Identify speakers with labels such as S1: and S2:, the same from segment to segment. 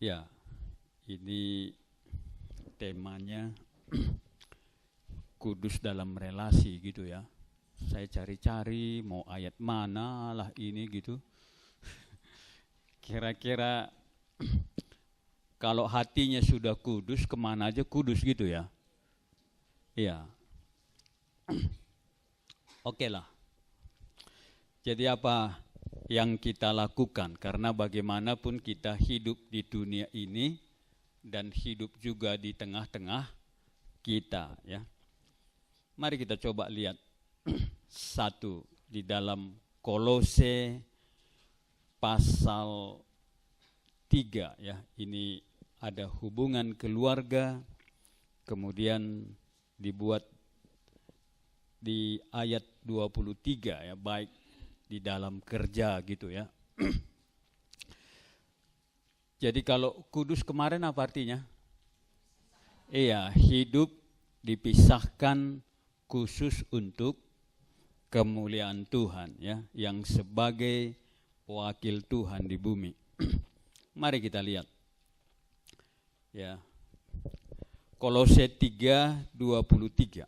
S1: Ya, ini temanya kudus dalam relasi gitu ya. Saya cari-cari mau ayat mana lah ini gitu. Kira-kira kalau hatinya sudah kudus, kemana aja kudus gitu ya. Iya. Oke lah. Jadi apa yang kita lakukan? Karena bagaimanapun kita hidup di dunia ini dan hidup juga di tengah-tengah kita ya. Mari kita coba lihat satu di dalam Kolose pasal 3 ya. Ini ada hubungan keluarga, kemudian dibuat di ayat 23 ya, baik di dalam kerja gitu ya. Jadi kalau kudus kemarin apa artinya? Iya, hidup dipisahkan khusus untuk kemuliaan Tuhan ya, yang sebagai wakil Tuhan di bumi. Mari kita lihat. Ya. Kolose 3:23.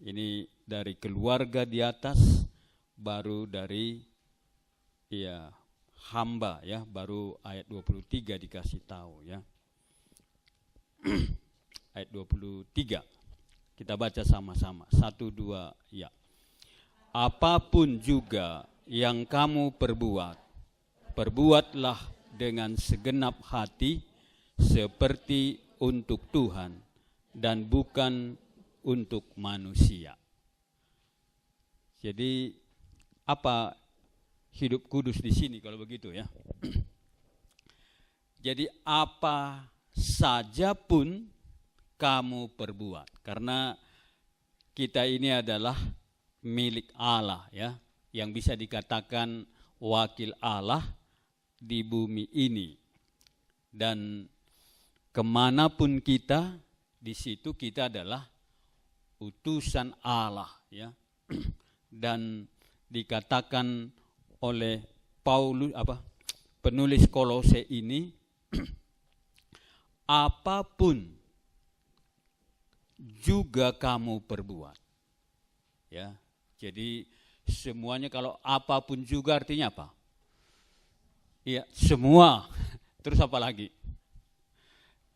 S1: Ini dari keluarga di atas, baru dari ya hamba ya, baru ayat 23 dikasih tahu ya. Ayat 23. Kita baca sama-sama. 1, 2, ya. Apapun juga yang kamu perbuat, perbuatlah dengan segenap hati seperti untuk Tuhan dan bukan untuk manusia. Jadi apa hidup kudus di sini kalau begitu ya? Jadi apa saja pun kamu perbuat, karena kita ini adalah milik Allah ya, yang bisa dikatakan wakil Allah di bumi ini. Dan kemanapun kita, di situ kita adalah utusan Allah ya. Dan dikatakan oleh Paulus penulis Kolose ini, apapun juga kamu perbuat ya. Jadi semuanya, kalau apapun juga artinya apa? Iya, semua. Terus apa lagi?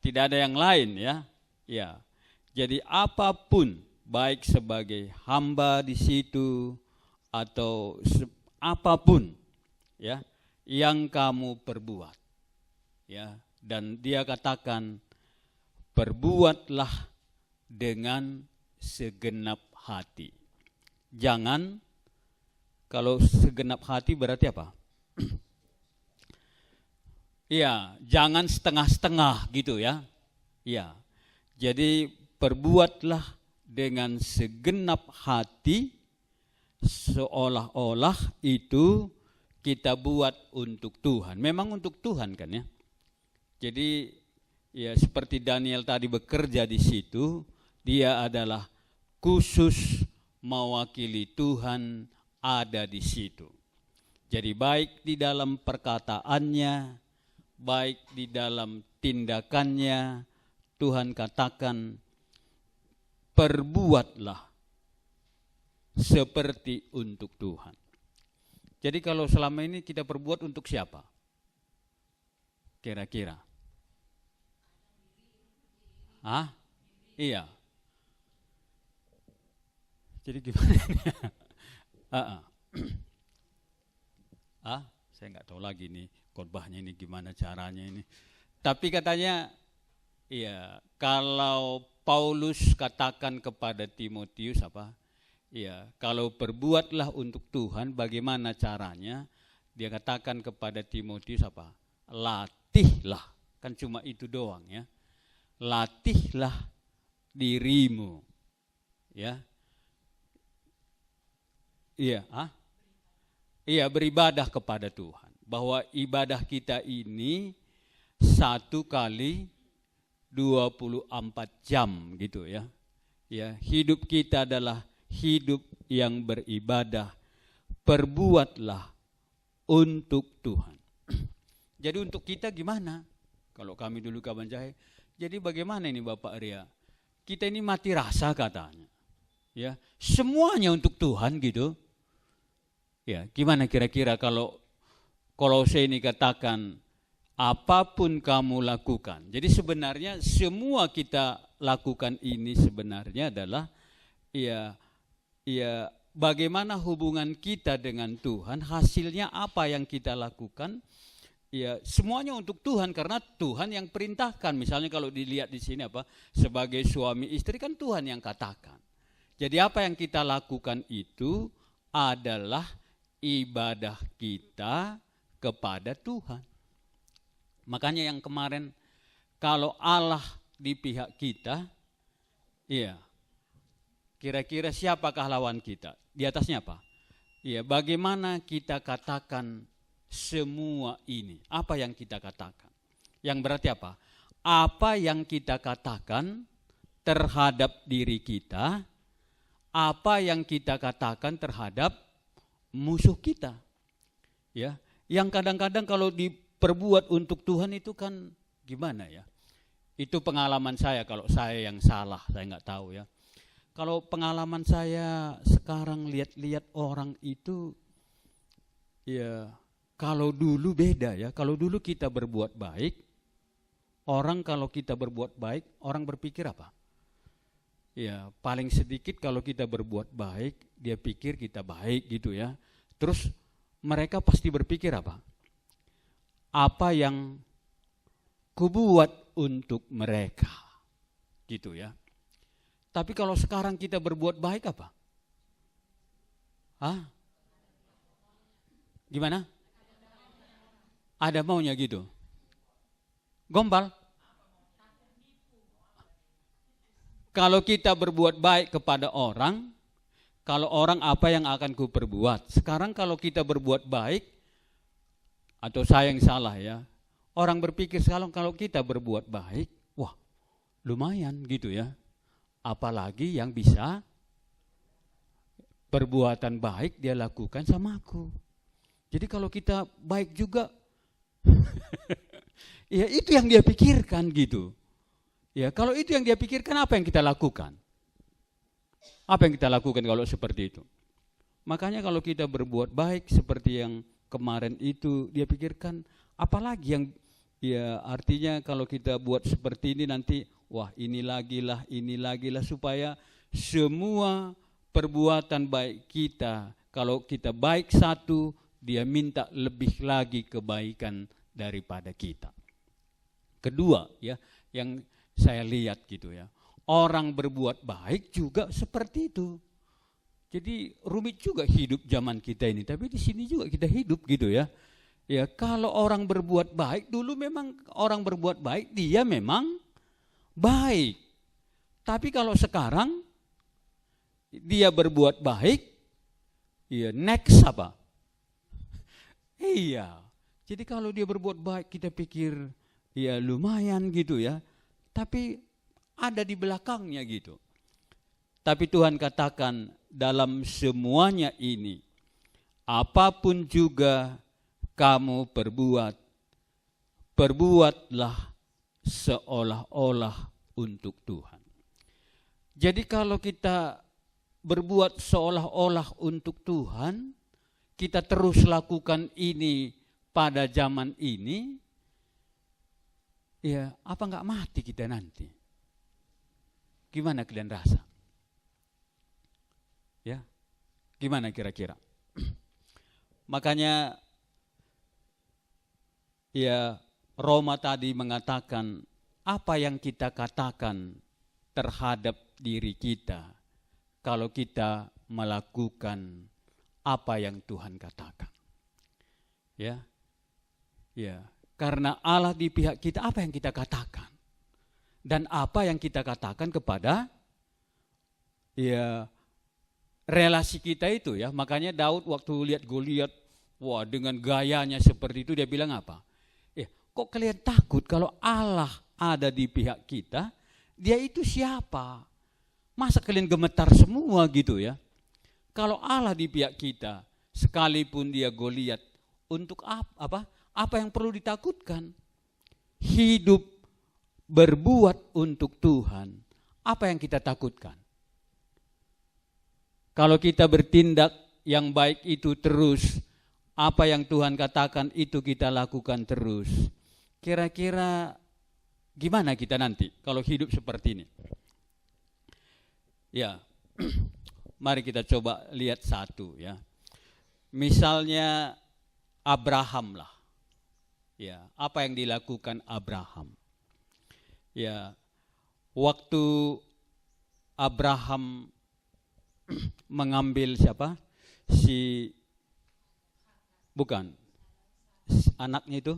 S1: Tidak ada yang lain ya. Ya. Jadi apapun, baik sebagai hamba di situ atau apapun ya yang kamu perbuat. Ya, dan dia katakan perbuatlah dengan segenap hati. Jangan, kalau segenap hati berarti apa? Iya, jangan setengah-setengah gitu ya. Iya. Jadi perbuatlah dengan segenap hati, seolah-olah itu kita buat untuk Tuhan. Memang untuk Tuhan kan ya. Jadi ya seperti Daniel tadi bekerja di situ, dia adalah khusus mewakili Tuhan ada di situ. Jadi baik di dalam perkataannya, baik di dalam tindakannya, Tuhan katakan perbuatlah seperti untuk Tuhan. Jadi kalau selama ini kita perbuat untuk siapa? Kira-kira? Iya. Jadi gimana ini? Saya nggak tahu lagi nih khotbahnya ini gimana caranya ini. Tapi katanya, iya, kalau Paulus katakan kepada Timotius iya, kalau perbuatlah untuk Tuhan, bagaimana caranya? Dia katakan kepada Timotius latihlah, kan cuma itu doang ya. Latihlah dirimu, ya. Iya, iya, beribadah kepada Tuhan. Bahwa ibadah kita ini 1 kali 24 jam gitu ya. Ya, hidup kita adalah hidup yang beribadah. Perbuatlah untuk Tuhan. Jadi untuk kita gimana? Kalau kami dulu Kaban Jahe. Jadi bagaimana ini Bapak Ria? Kita ini mati rasa katanya. Ya, semuanya untuk Tuhan gitu. Ya, gimana kira-kira kalau Kolose ini katakan apapun kamu lakukan. Jadi sebenarnya semua kita lakukan ini sebenarnya adalah ya bagaimana hubungan kita dengan Tuhan, hasilnya apa yang kita lakukan. Ya, semuanya untuk Tuhan karena Tuhan yang perintahkan. Misalnya kalau dilihat di sini sebagai suami istri kan Tuhan yang katakan. Jadi apa yang kita lakukan itu adalah ibadah kita kepada Tuhan. Makanya yang kemarin kalau Allah di pihak kita, iya. Kira-kira siapakah lawan kita? Di atasnya apa? Iya, bagaimana kita katakan semua ini, apa yang kita katakan? Yang berarti apa? Apa yang kita katakan terhadap diri kita, apa yang kita katakan terhadap musuh kita. Ya, yang kadang-kadang kalau diperbuat untuk Tuhan itu kan gimana ya? Itu pengalaman saya, kalau saya yang salah, saya nggak tahu ya. Kalau pengalaman saya sekarang lihat-lihat orang itu, ya kalau dulu beda ya, kalau dulu kita berbuat baik, orang kalau kita berbuat baik, orang berpikir apa? Ya paling sedikit kalau kita berbuat baik, dia pikir kita baik gitu ya. Terus mereka pasti berpikir apa? Apa yang kubuat untuk mereka, gitu ya. Tapi kalau sekarang kita berbuat baik apa? Hah? Gimana? Ada maunya gitu. Gombal. Kalau kita berbuat baik kepada orang, kalau orang apa yang akan ku perbuat. Sekarang kalau kita berbuat baik, atau saya yang salah ya, orang berpikir sekarang kalau kita berbuat baik, wah lumayan gitu ya. Apalagi yang bisa perbuatan baik dia lakukan sama aku. Jadi kalau kita baik juga, ya itu yang dia pikirkan gitu. Ya kalau itu yang dia pikirkan, apa yang kita lakukan? Apa yang kita lakukan kalau seperti itu? Makanya kalau kita berbuat baik seperti yang kemarin itu, dia pikirkan apalagi yang, ya artinya kalau kita buat seperti ini nanti, wah ini lagi lah supaya semua perbuatan baik kita, kalau kita baik satu, dia minta lebih lagi kebaikan daripada kita. Kedua ya, yang saya lihat gitu ya, orang berbuat baik juga seperti itu. Jadi rumit juga hidup zaman kita ini, tapi di sini juga kita hidup gitu ya. Ya kalau orang berbuat baik, dulu memang orang berbuat baik, dia memang baik. Tapi kalau sekarang dia berbuat baik, ya next apa? Iya. Jadi kalau dia berbuat baik kita pikir ya lumayan gitu ya. Tapi ada di belakangnya gitu. Tapi Tuhan katakan dalam semuanya ini, apapun juga kamu perbuat, perbuatlah seolah-olah untuk Tuhan. Jadi kalau kita berbuat seolah-olah untuk Tuhan, kita terus lakukan ini pada zaman ini, ya apa enggak mati kita nanti? Gimana kalian rasa? Ya, gimana kira-kira? Makanya ya Roma tadi mengatakan apa yang kita katakan terhadap diri kita kalau kita melakukan apa yang Tuhan katakan. Ya. Ya, karena Allah di pihak kita, apa yang kita katakan? Dan apa yang kita katakan kepada ya relasi kita itu ya. Makanya Daud waktu lihat Goliat, wah dengan gayanya seperti itu dia bilang apa? Kok kalian takut kalau Allah ada di pihak kita? Dia itu siapa? Masa kalian gemetar semua gitu ya? Kalau Allah di pihak kita, sekalipun dia Goliat, untuk apa? Apa yang perlu ditakutkan? hidup berbuat untuk Tuhan, apa yang kita takutkan? Kalau kita bertindak yang baik itu terus, apa yang Tuhan katakan itu kita lakukan terus, kira-kira gimana kita nanti kalau hidup seperti ini? Ya, mari kita coba lihat satu ya. Misalnya Abraham lah. Ya, apa yang dilakukan Abraham? Ya, waktu Abraham mengambil siapa? Anaknya itu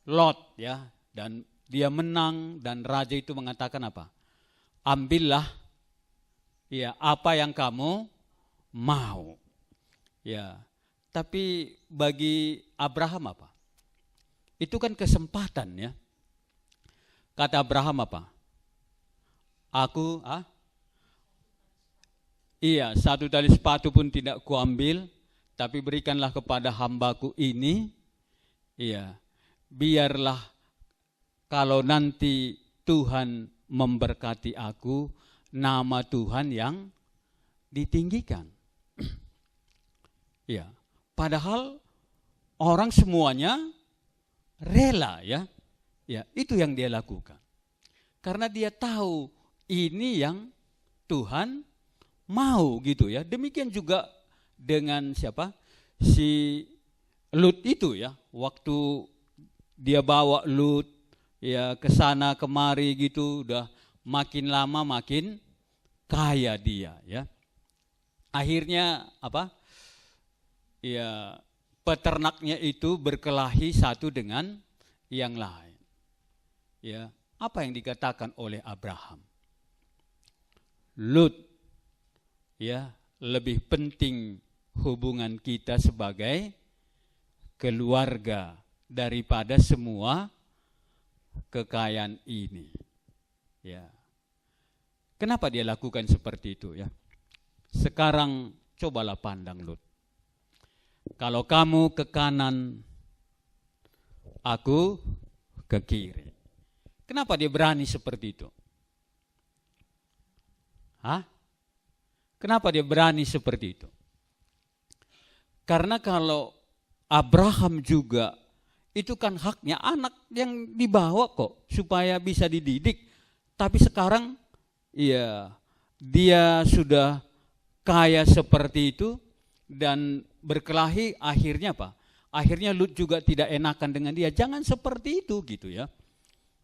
S1: Lot ya, dan dia menang dan raja itu mengatakan apa? Ambillah ya apa yang kamu mau. Ya, tapi bagi Abraham apa? Itu kan kesempatan ya. Kata Abraham apa? Iya, satu tali sepatu pun tidak kuambil, tapi berikanlah kepada hambaku ini. Iya, biarlah kalau nanti Tuhan memberkati aku, nama Tuhan yang ditinggikan. Iya, padahal orang semuanya rela ya. Ya, itu yang dia lakukan. Karena dia tahu ini yang Tuhan mau gitu ya. Demikian juga dengan siapa? Si Lut itu ya. Waktu dia bawa Lut ya ke sana kemari gitu, udah makin lama makin kaya dia ya. Akhirnya apa? Ya, peternaknya itu berkelahi satu dengan yang lain. Ya, apa yang dikatakan oleh Abraham? Lut, ya, lebih penting hubungan kita sebagai keluarga daripada semua kekayaan ini. Ya. Kenapa dia lakukan seperti itu ya? Sekarang cobalah pandang Lut. Kalau kamu ke kanan, aku ke kiri. Kenapa dia berani seperti itu? Kenapa dia berani seperti itu? Karena kalau Abraham juga, itu kan haknya anak yang dibawa kok, supaya bisa dididik. Tapi sekarang, ya dia sudah kaya seperti itu, dan berkelahi akhirnya apa? Akhirnya Lut juga tidak enakan dengan dia. Jangan seperti itu gitu ya.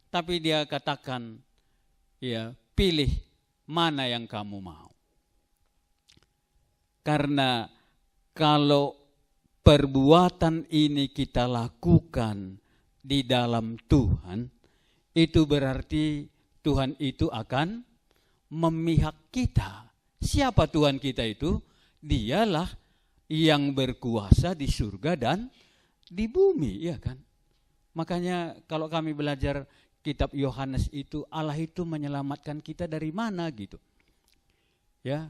S1: Tapi dia katakan, ya pilih mana yang kamu mau. Karena kalau perbuatan ini kita lakukan di dalam Tuhan, itu berarti Tuhan itu akan memihak kita. Siapa Tuhan kita itu? Dialah yang berkuasa di surga dan di bumi, ya kan? Makanya kalau kami belajar kitab Yohanes itu, Allah itu menyelamatkan kita dari mana gitu. Ya.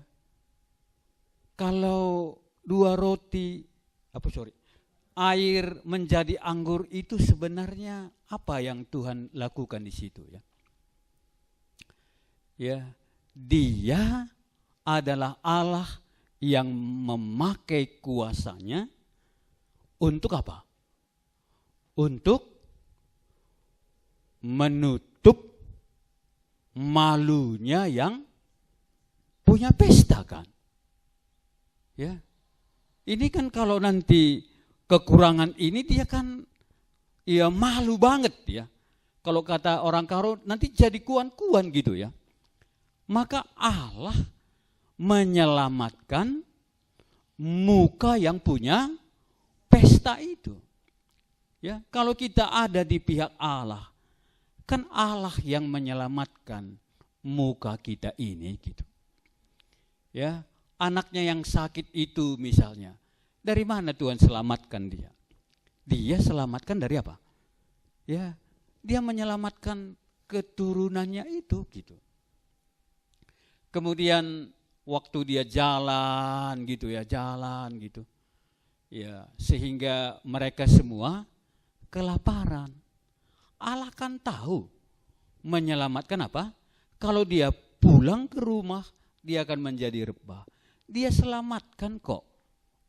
S1: Kalau air menjadi anggur itu sebenarnya apa yang Tuhan lakukan di situ ya? Ya, Dia adalah Allah yang memakai kuasanya untuk apa? Untuk menutup malunya yang punya pesta kan. Ya. Ini kan kalau nanti kekurangan ini dia kan ya malu banget ya. Kalau kata orang Karo nanti jadi kuan-kuan gitu ya. Maka Allah menyelamatkan muka yang punya pesta itu. Ya, kalau kita ada di pihak Allah, kan Allah yang menyelamatkan muka kita ini gitu. Ya, anaknya yang sakit itu misalnya, dari mana Tuhan selamatkan dia? Dia selamatkan dari apa? Ya, dia menyelamatkan keturunannya itu gitu. Kemudian waktu dia jalan gitu. Ya, sehingga mereka semua kelaparan. Allah kan tahu menyelamatkan apa? Kalau dia pulang ke rumah, dia akan menjadi rebah. Dia selamatkan kok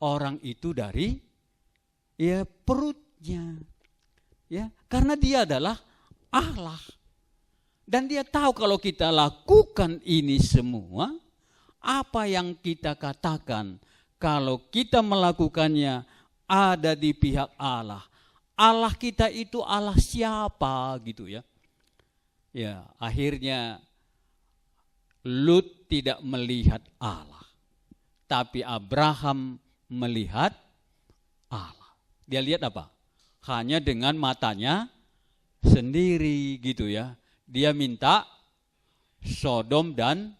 S1: orang itu dari perutnya. Ya, karena dia adalah Allah. Dan dia tahu kalau kita lakukan ini semua, apa yang kita katakan, kalau kita melakukannya ada di pihak Allah. Allah kita itu Allah siapa gitu ya. Ya, akhirnya Lut tidak melihat Allah. Tapi Abraham melihat Allah. Dia lihat apa? Hanya dengan matanya sendiri gitu ya. Dia minta Sodom dan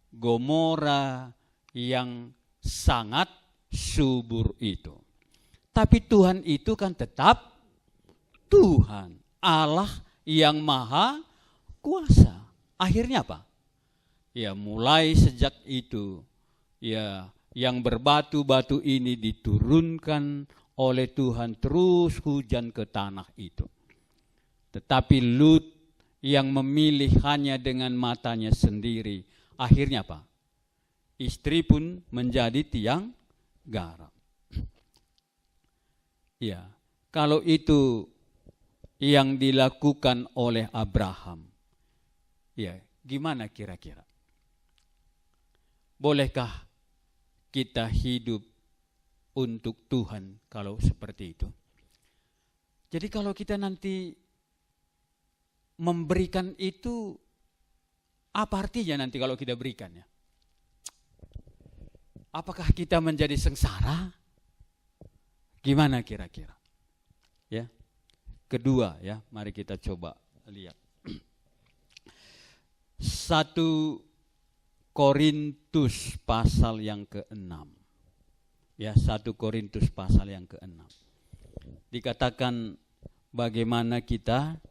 S1: Gomora yang sangat subur itu. Tapi Tuhan itu kan tetap Tuhan, Allah yang maha kuasa. Akhirnya apa? Ya, mulai sejak itu, ya, yang berbatu-batu ini diturunkan oleh Tuhan terus hujan ke tanah itu. Tetapi Lut yang memilih hanya dengan matanya sendiri, akhirnya apa? Istri pun menjadi tiang garam. Ya, kalau itu yang dilakukan oleh Abraham, ya, gimana kira-kira? Bolehkah kita hidup untuk Tuhan kalau seperti itu? Jadi kalau kita nanti memberikan itu, apa artinya nanti kalau kita berikannya? Apakah kita menjadi sengsara? Gimana kira-kira? Ya. Kedua ya, mari kita coba lihat. 1 Korintus pasal yang ke-6. Ya, 1 Korintus pasal yang ke-6. Dikatakan bagaimana kita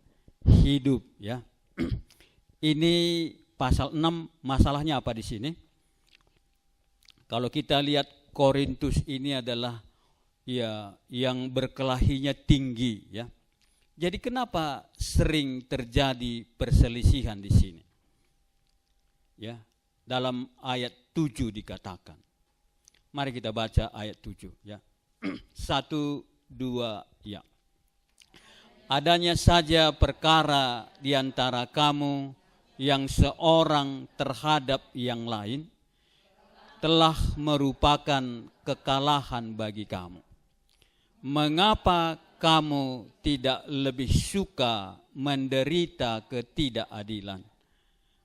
S1: hidup ya. Ini pasal 6, masalahnya apa di sini? Kalau kita lihat Korintus ini adalah ya yang berkelahinya tinggi ya. Jadi kenapa sering terjadi perselisihan di sini? Ya, dalam ayat 7 dikatakan. Mari kita baca ayat 7 ya. 1, 2 ya. Adanya saja perkara di antara kamu yang seorang terhadap yang lain telah merupakan kekalahan bagi kamu. Mengapa kamu tidak lebih suka menderita ketidakadilan?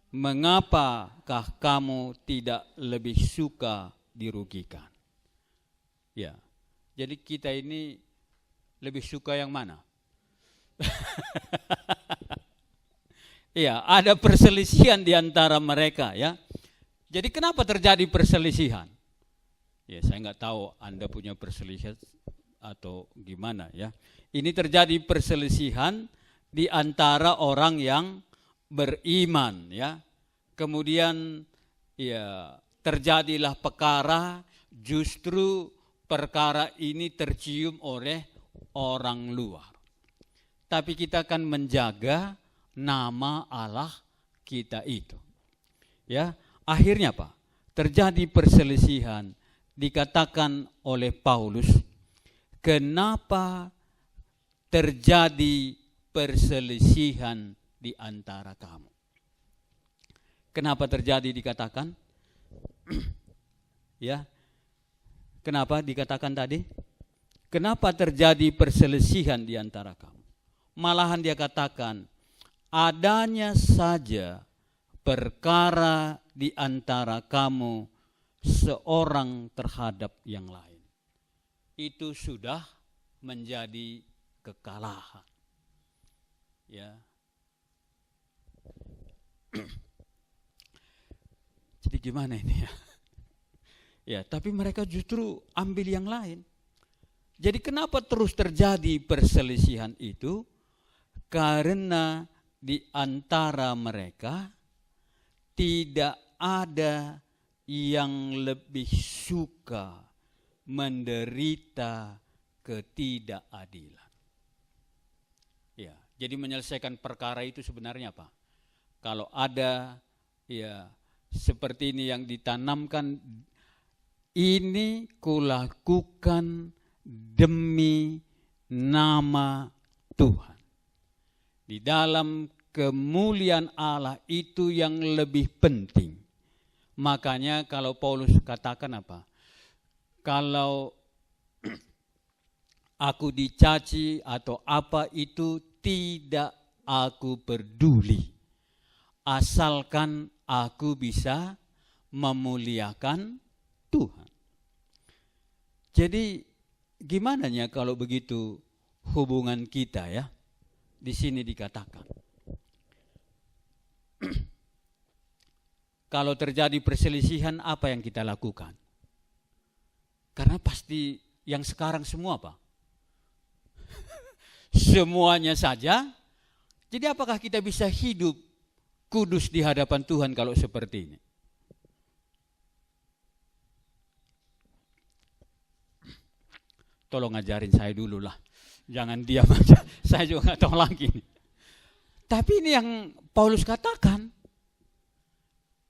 S1: Mengapakah kamu tidak lebih suka dirugikan? Ya, jadi kita ini lebih suka yang mana? Iya, ada perselisihan di antara mereka ya. Jadi kenapa terjadi perselisihan? Ya, saya nggak tahu Anda punya perselisihan atau gimana ya. Ini terjadi perselisihan di antara orang yang beriman ya. Kemudian ya terjadilah perkara, justru perkara ini tercium oleh orang luar. Tapi kita akan menjaga nama Allah kita itu. Ya, akhirnya apa? Terjadi perselisihan, dikatakan oleh Paulus, kenapa terjadi perselisihan di antara kamu? Kenapa terjadi dikatakan? Ya. Kenapa dikatakan tadi? Kenapa terjadi perselisihan di antara kamu? Malahan dia katakan, adanya saja perkara di antara kamu seorang terhadap yang lain. Itu sudah menjadi kekalahan. Ya. Jadi gimana ini ya? Ya, tapi mereka justru ambil yang lain. Jadi kenapa terus terjadi perselisihan itu? Karena di antara mereka tidak ada yang lebih suka menderita ketidakadilan. Ya, Jadi menyelesaikan perkara itu sebenarnya apa? Kalau ada ya seperti ini yang ditanamkan, ini kulakukan demi nama Tuhan. Di dalam kemuliaan Allah itu yang lebih penting. Makanya kalau Paulus katakan apa? Kalau aku dicaci atau apa itu tidak aku peduli. Asalkan aku bisa memuliakan Tuhan. Jadi gimana ya kalau begitu hubungan kita ya? Di sini dikatakan. Kalau terjadi perselisihan apa yang kita lakukan? Karena pasti yang sekarang semua apa? Semuanya saja. Jadi apakah kita bisa hidup kudus di hadapan Tuhan kalau seperti ini? Tolong ajarin saya dulu lah. Jangan diam aja. Saya juga nggak tahu lagi. Tapi ini yang Paulus katakan.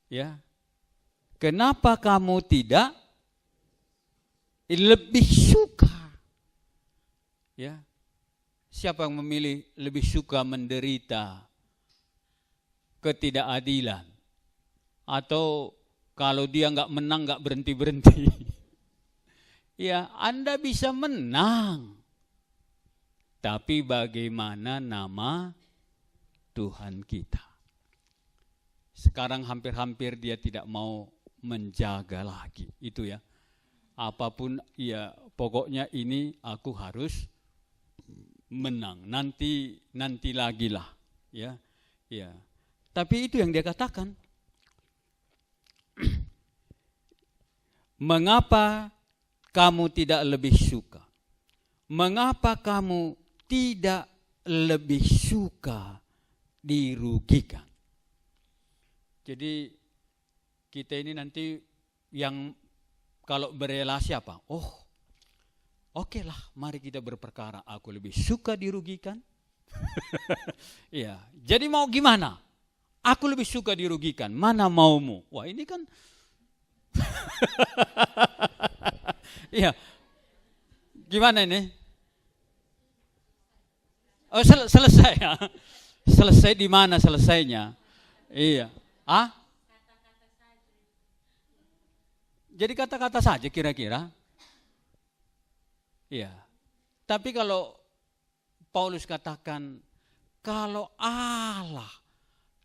S1: Ya. Kenapa kamu tidak lebih suka? Ya. Siapa yang memilih lebih suka menderita ketidakadilan? Atau kalau dia nggak menang nggak berhenti-berhenti? Ya, Anda bisa menang. Tapi bagaimana nama Tuhan kita? Sekarang hampir-hampir dia tidak mau menjaga lagi. Itu ya. Apapun ya pokoknya ini aku harus menang. Nanti lagi lah. Ya. Ya. Tapi itu yang dia katakan. Mengapa kamu tidak lebih suka? Mengapa kamu tidak lebih suka dirugikan? Jadi kita ini nanti yang kalau berelasi apa? Oh, oke lah, mari kita berperkara. Aku lebih suka dirugikan. Iya. Jadi mau gimana? Aku lebih suka dirugikan. Mana maumu? Wah ini kan. Iya. Gimana ini? Oh selesai ya. Selesai di mana selesainya? Iya. Ah? Jadi kata-kata saja kira-kira. Iya. Tapi kalau Paulus katakan kalau Allah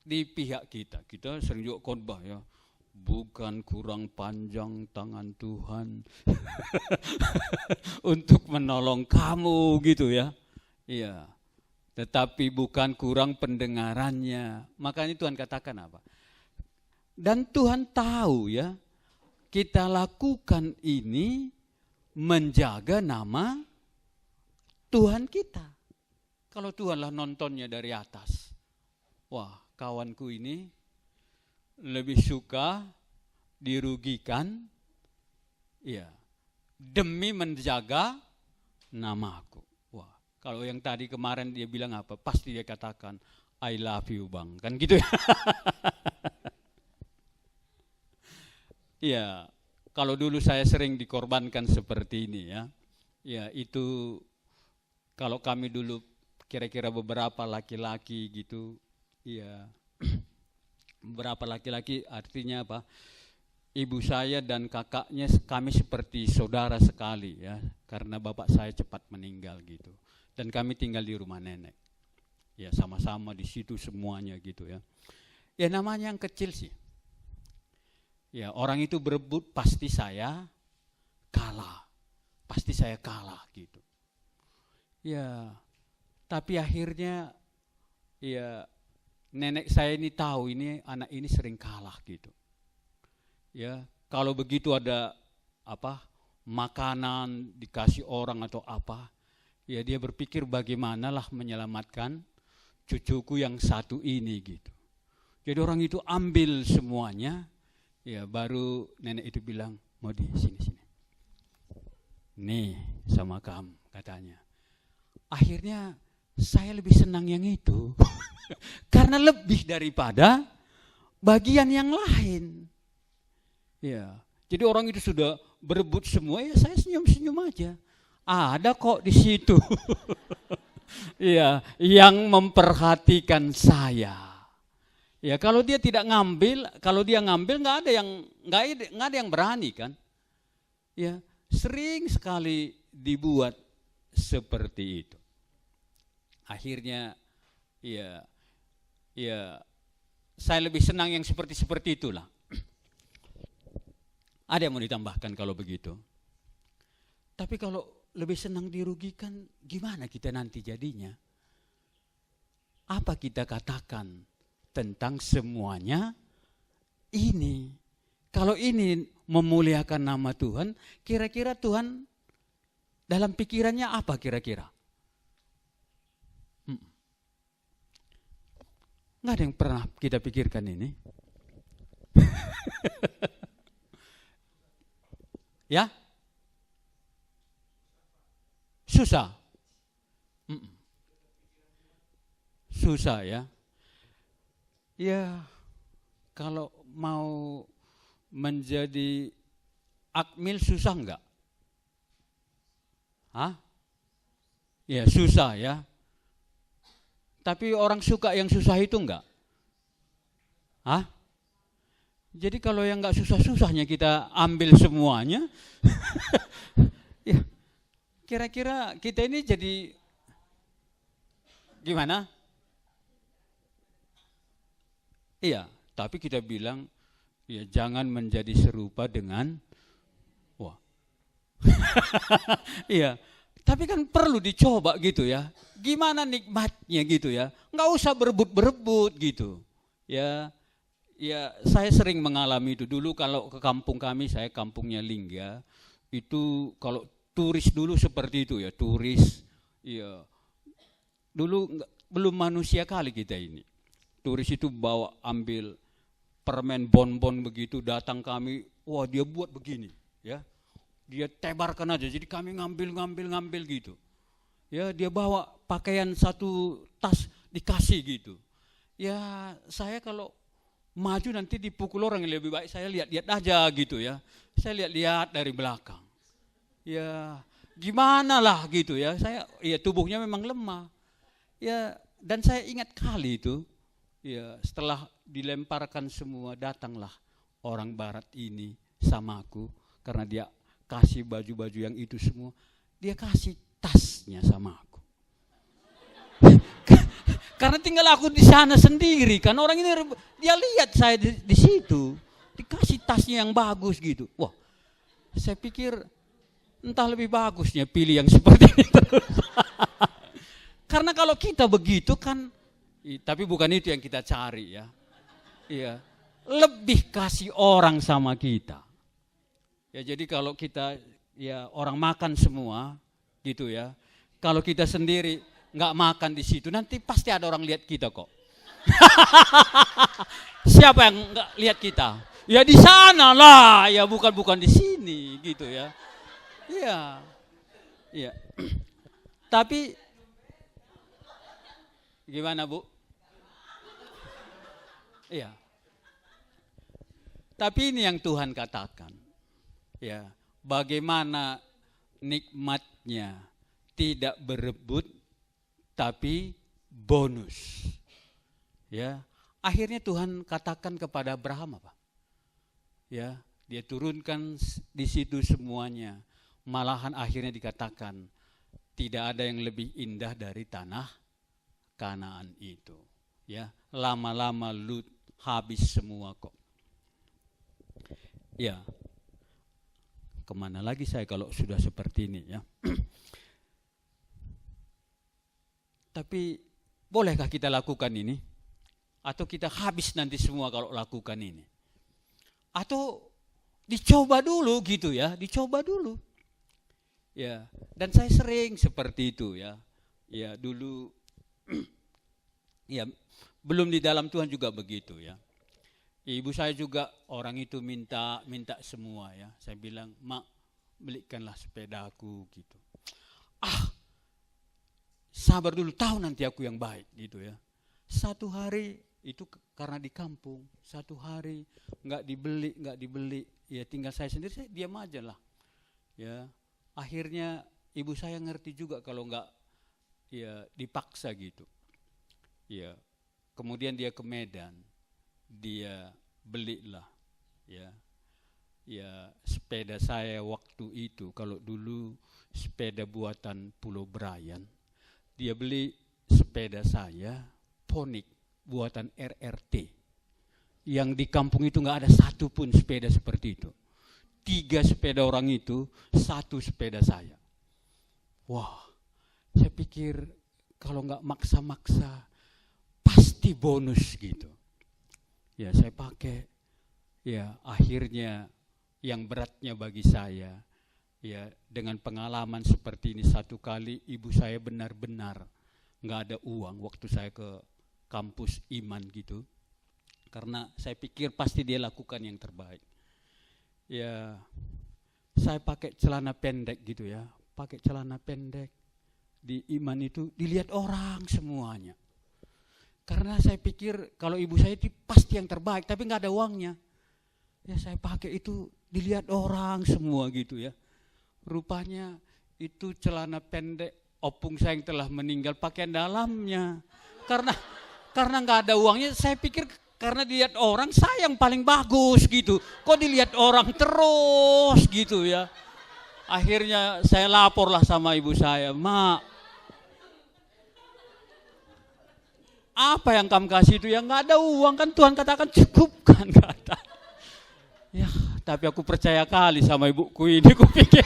S1: di pihak kita sering juga khotbah ya. Bukan kurang panjang tangan Tuhan untuk menolong kamu gitu ya. Iya. Tetapi bukan kurang pendengarannya. Makanya Tuhan katakan apa? Dan Tuhan tahu ya, kita lakukan ini menjaga nama Tuhan kita. Kalau Tuhanlah nontonnya dari atas. Wah, kawanku ini lebih suka dirugikan ya, demi menjaga namaku. Wah, kalau yang tadi kemarin dia bilang apa? Pasti dia katakan I love you bang. Kan gitu ya. Ya, kalau dulu saya sering dikorbankan seperti ini ya. Ya, itu kalau kami dulu kira-kira beberapa laki-laki gitu, ya beberapa laki-laki artinya apa? Ibu saya dan kakaknya kami seperti saudara sekali ya, karena bapak saya cepat meninggal gitu. Dan kami tinggal di rumah nenek. Ya, sama-sama di situ semuanya gitu ya. Ya namanya yang kecil sih. Ya, orang itu berebut pasti saya kalah. Pasti saya kalah gitu. Ya, tapi akhirnya ya nenek saya ini tahu ini anak ini sering kalah gitu. Ya, kalau begitu ada apa? Makanan dikasih orang atau apa, ya dia berpikir bagaimanalah menyelamatkan cucuku yang satu ini gitu. Jadi orang itu ambil semuanya. Ya, baru nenek itu bilang, mau di sini. Nih sama kamu katanya. Akhirnya Saya lebih senang yang itu. Karena lebih daripada bagian yang lain. Ya, jadi orang itu sudah berebut semua, ya saya senyum-senyum aja. Ada kok di situ. Iya, yang memperhatikan saya. Ya, kalau dia tidak ngambil, kalau dia ngambil nggak ada yang berani kan. Ya, sering sekali dibuat seperti itu. Akhirnya ya saya lebih senang yang seperti itulah. Ada yang mau ditambahkan kalau begitu? Tapi kalau lebih senang dirugikan, gimana kita nanti jadinya? Apa kita katakan tentang semuanya ini? Kalau ini memuliakan nama Tuhan, kira-kira Tuhan dalam pikirannya apa kira-kira? Nggak ada yang pernah kita pikirkan ini. Ya? Susah. Susah ya. Ya, kalau mau menjadi akmil susah enggak? Hah? Ya, susah ya. Tapi orang suka yang susah itu enggak? Hah? Jadi kalau yang enggak susah-susahnya kita ambil semuanya, ya, kira-kira kita ini jadi gimana? Iya, tapi kita bilang, ya jangan menjadi serupa dengan, wah, iya. Tapi kan perlu dicoba gitu ya. Gimana nikmatnya gitu ya. Nggak usah berebut-berebut gitu. Ya, saya sering mengalami itu. Dulu kalau ke kampung kami, saya kampungnya Lingga, itu kalau turis dulu seperti itu ya, turis. Ya, dulu belum manusia kali kita ini. Turis itu bawa ambil permen bonbon begitu, datang kami, wah dia buat begini ya. Dia tebarkan aja, jadi kami ngambil gitu. Ya, dia bawa pakaian satu tas dikasih gitu. Ya, saya kalau maju nanti dipukul orang yang lebih baik, saya lihat-lihat aja gitu ya. Saya lihat-lihat dari belakang. Ya, gimana lah gitu ya. Saya ya tubuhnya memang lemah. Ya, dan saya ingat kali itu, ya setelah dilemparkan semua, datanglah orang barat ini sama aku karena dia kasih baju-baju yang itu semua, dia kasih tasnya sama aku. Karena tinggal aku di sana sendiri kan, orang ini dia lihat saya di situ, dikasih tasnya yang bagus gitu. Wah, saya pikir entah lebih bagusnya pilih yang seperti itu. Karena kalau kita begitu kan, tapi bukan itu yang kita cari ya. Iya, lebih kasih orang sama kita. Ya, jadi kalau kita ya orang makan semua gitu ya. Kalau kita sendiri nggak makan di situ, nanti pasti ada orang lihat kita kok. Siapa yang nggak lihat kita? Ya di sana lah, ya bukan di sini gitu ya. Iya, iya. Tapi gimana Bu? Iya. Tapi ini yang Tuhan katakan. Ya, bagaimana nikmatnya tidak berebut tapi bonus. Ya, akhirnya Tuhan katakan kepada Abraham apa? Ya, dia turunkan di situ semuanya. Malahan akhirnya dikatakan tidak ada yang lebih indah dari tanah Kanaan itu. Ya, lama-lama Lut habis semua kok. Ya. Kemana lagi saya kalau sudah seperti ini ya. Tapi bolehkah kita lakukan ini? Atau kita habis nanti semua kalau lakukan ini? Atau dicoba dulu gitu ya, dicoba dulu. Ya, dan saya sering seperti itu ya. Ya, dulu ya belum di dalam Tuhan juga begitu ya. Ibu saya juga orang itu minta semua ya. Saya bilang, "Mak, belikanlah sepedaku gitu." sabar dulu, tahu nanti aku yang baik gitu ya. Satu hari itu karena di kampung, satu hari nggak dibeli, ya tinggal saya sendiri, saya diam aja lah. Ya, akhirnya ibu saya ngerti juga kalau nggak ya dipaksa gitu. Ya, kemudian dia ke Medan, dia belilah ya sepeda saya waktu itu. Kalau dulu sepeda buatan Pulau Brayan, dia beli sepeda saya Phonik buatan RRT. Yang di kampung itu nggak ada satu pun sepeda seperti itu. 3 sepeda orang itu, 1 sepeda saya. Wah, saya pikir kalau nggak maksa-maksa pasti bonus gitu. Ya saya pakai. Ya akhirnya yang beratnya bagi saya, ya dengan pengalaman seperti ini, satu kali ibu saya benar-benar nggak ada uang waktu saya ke kampus iman gitu. Karena saya pikir pasti dia lakukan yang terbaik. Ya saya pakai celana pendek gitu ya, pakai celana pendek di iman itu dilihat orang semuanya. Karena saya pikir kalau ibu saya itu pasti yang terbaik, tapi nggak ada uangnya. Ya saya pakai itu dilihat orang semua gitu ya. Rupanya itu celana pendek opung saya yang telah meninggal pakaian dalamnya. Karena nggak ada uangnya, saya pikir karena dilihat orang saya yang paling bagus gitu. Kok dilihat orang terus gitu ya. Akhirnya saya laporlah sama ibu saya, "Mak, apa yang kamu kasih itu ya nggak ada uang kan, Tuhan katakan cukupkan," kata. Ya, tapi aku percaya kali sama ibuku ini, aku pikir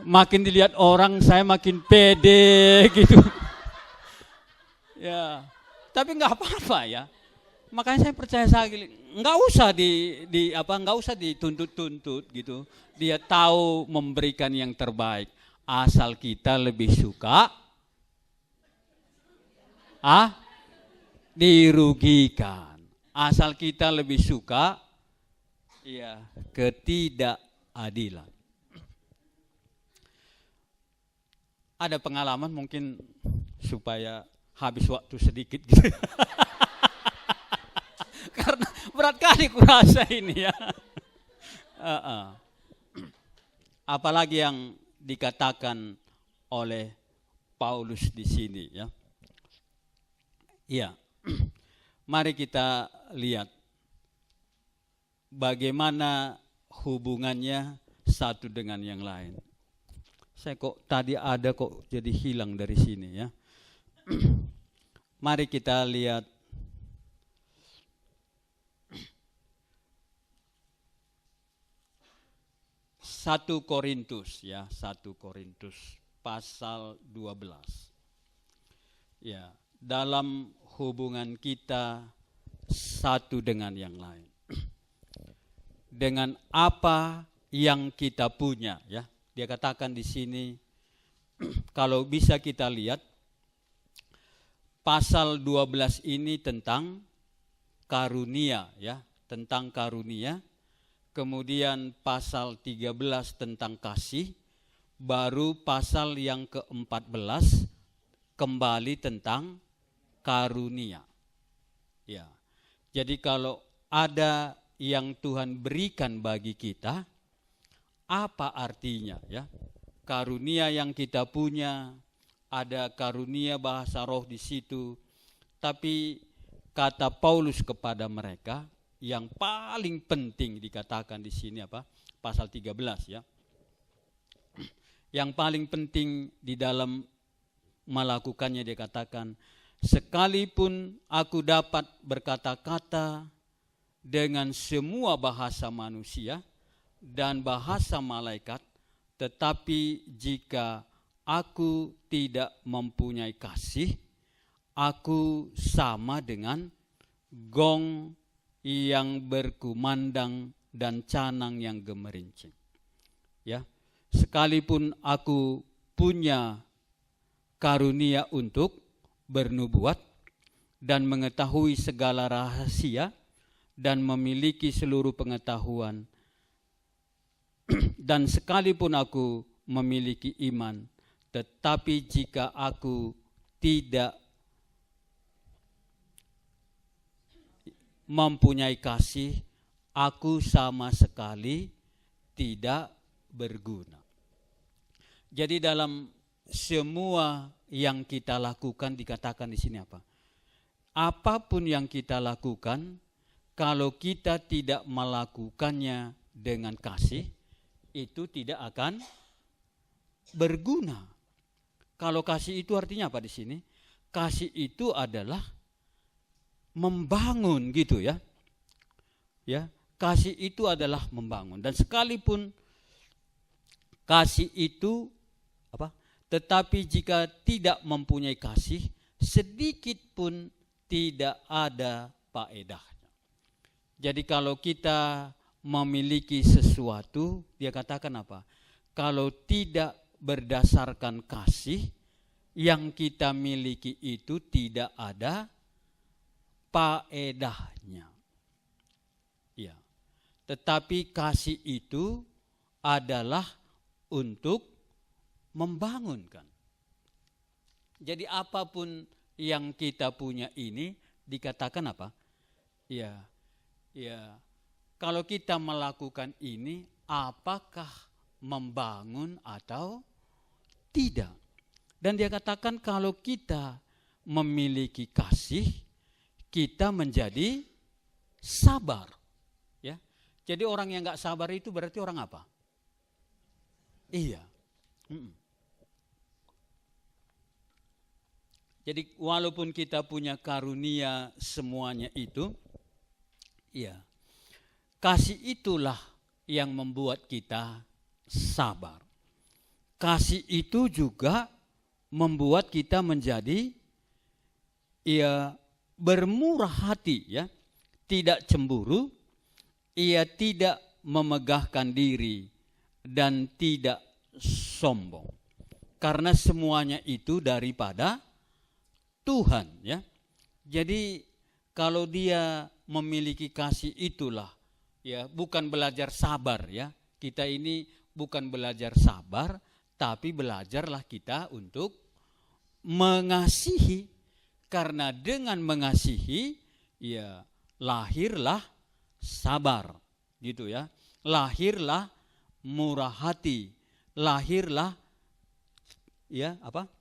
S1: makin dilihat orang saya makin pede gitu. Ya, tapi nggak apa-apa ya. Makanya saya percaya sekali, nggak usah dituntut-tuntut gitu. Dia tahu memberikan yang terbaik, asal kita lebih suka dirugikan. Asal kita lebih suka ketidakadilan. Ada pengalaman mungkin supaya habis waktu sedikit gitu. Karena berat kali kurasa ini ya. Apalagi yang dikatakan oleh Paulus di sini ya. Iya. Mari kita lihat bagaimana hubungannya satu dengan yang lain. Saya kok tadi ada kok jadi hilang dari sini ya. Mari kita lihat 1 Korintus ya, 1 Korintus pasal 12. Ya, dalam hubungan kita satu dengan yang lain. Dengan apa yang kita punya ya. Dia katakan di sini kalau bisa kita lihat pasal 12 ini tentang karunia ya, tentang karunia. Kemudian pasal 13 tentang kasih, baru pasal yang ke-14 kembali tentang karunia. Ya. Jadi kalau ada yang Tuhan berikan bagi kita, apa artinya ya? Karunia yang kita punya, ada karunia bahasa roh di situ. Tapi kata Paulus kepada mereka, yang paling penting dikatakan di sini apa? Pasal 13 ya. Yang paling penting di dalam melakukannya dia katakan, sekalipun aku dapat berkata-kata dengan semua bahasa manusia dan bahasa malaikat, tetapi jika aku tidak mempunyai kasih, aku sama dengan gong yang berkumandang dan canang yang gemerincing. Ya, sekalipun aku punya karunia untuk bernubuat dan mengetahui segala rahasia dan memiliki seluruh pengetahuan, dan sekalipun aku memiliki iman tetapi jika aku tidak mempunyai kasih, aku sama sekali tidak berguna. Jadi dalam semua yang kita lakukan dikatakan di sini apa? Apapun yang kita lakukan, kalau kita tidak melakukannya dengan kasih, itu tidak akan berguna. Kalau kasih itu artinya apa di sini? Kasih itu adalah membangun gitu ya. Ya, kasih itu adalah membangun. Dan sekalipun kasih itu apa? Tetapi jika tidak mempunyai kasih, sedikit pun tidak ada faedahnya. Jadi kalau kita memiliki sesuatu, dia katakan apa? Kalau tidak berdasarkan kasih, yang kita miliki itu tidak ada faedahnya. Ya. Tetapi kasih itu adalah untuk membangunkan. Jadi apapun yang kita punya ini dikatakan apa? Ya, kalau kita melakukan ini, apakah membangun atau tidak? Dan dia katakan kalau kita memiliki kasih, kita menjadi sabar. Ya, jadi orang yang nggak sabar itu berarti orang apa? Iya. Jadi walaupun kita punya karunia semuanya itu, ya, kasih itulah yang membuat kita sabar. Kasih itu juga membuat kita menjadi bermurah hati, ya, tidak cemburu, ia tidak memegahkan diri dan tidak sombong. Karena semuanya itu daripada Tuhan, ya. Jadi kalau dia memiliki kasih itulah, ya, bukan belajar sabar, ya. Kita ini bukan belajar sabar, tapi belajarlah kita untuk mengasihi. Karena dengan mengasihi, ya, lahirlah sabar, gitu ya. Lahirlah murah hati, lahirlah, ya, apa?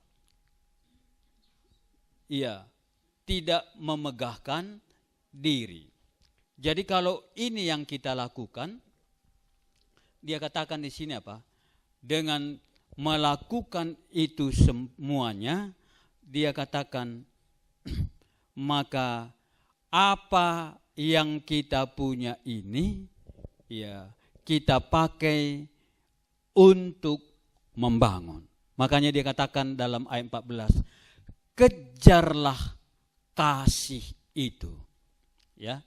S1: Iya, tidak memegahkan diri. Jadi kalau ini yang kita lakukan, dia katakan di sini apa? Dengan melakukan itu semuanya, dia katakan maka apa yang kita punya ini, ya, kita pakai untuk membangun. Makanya dia katakan dalam ayat 14, kejarlah kasih itu, ya,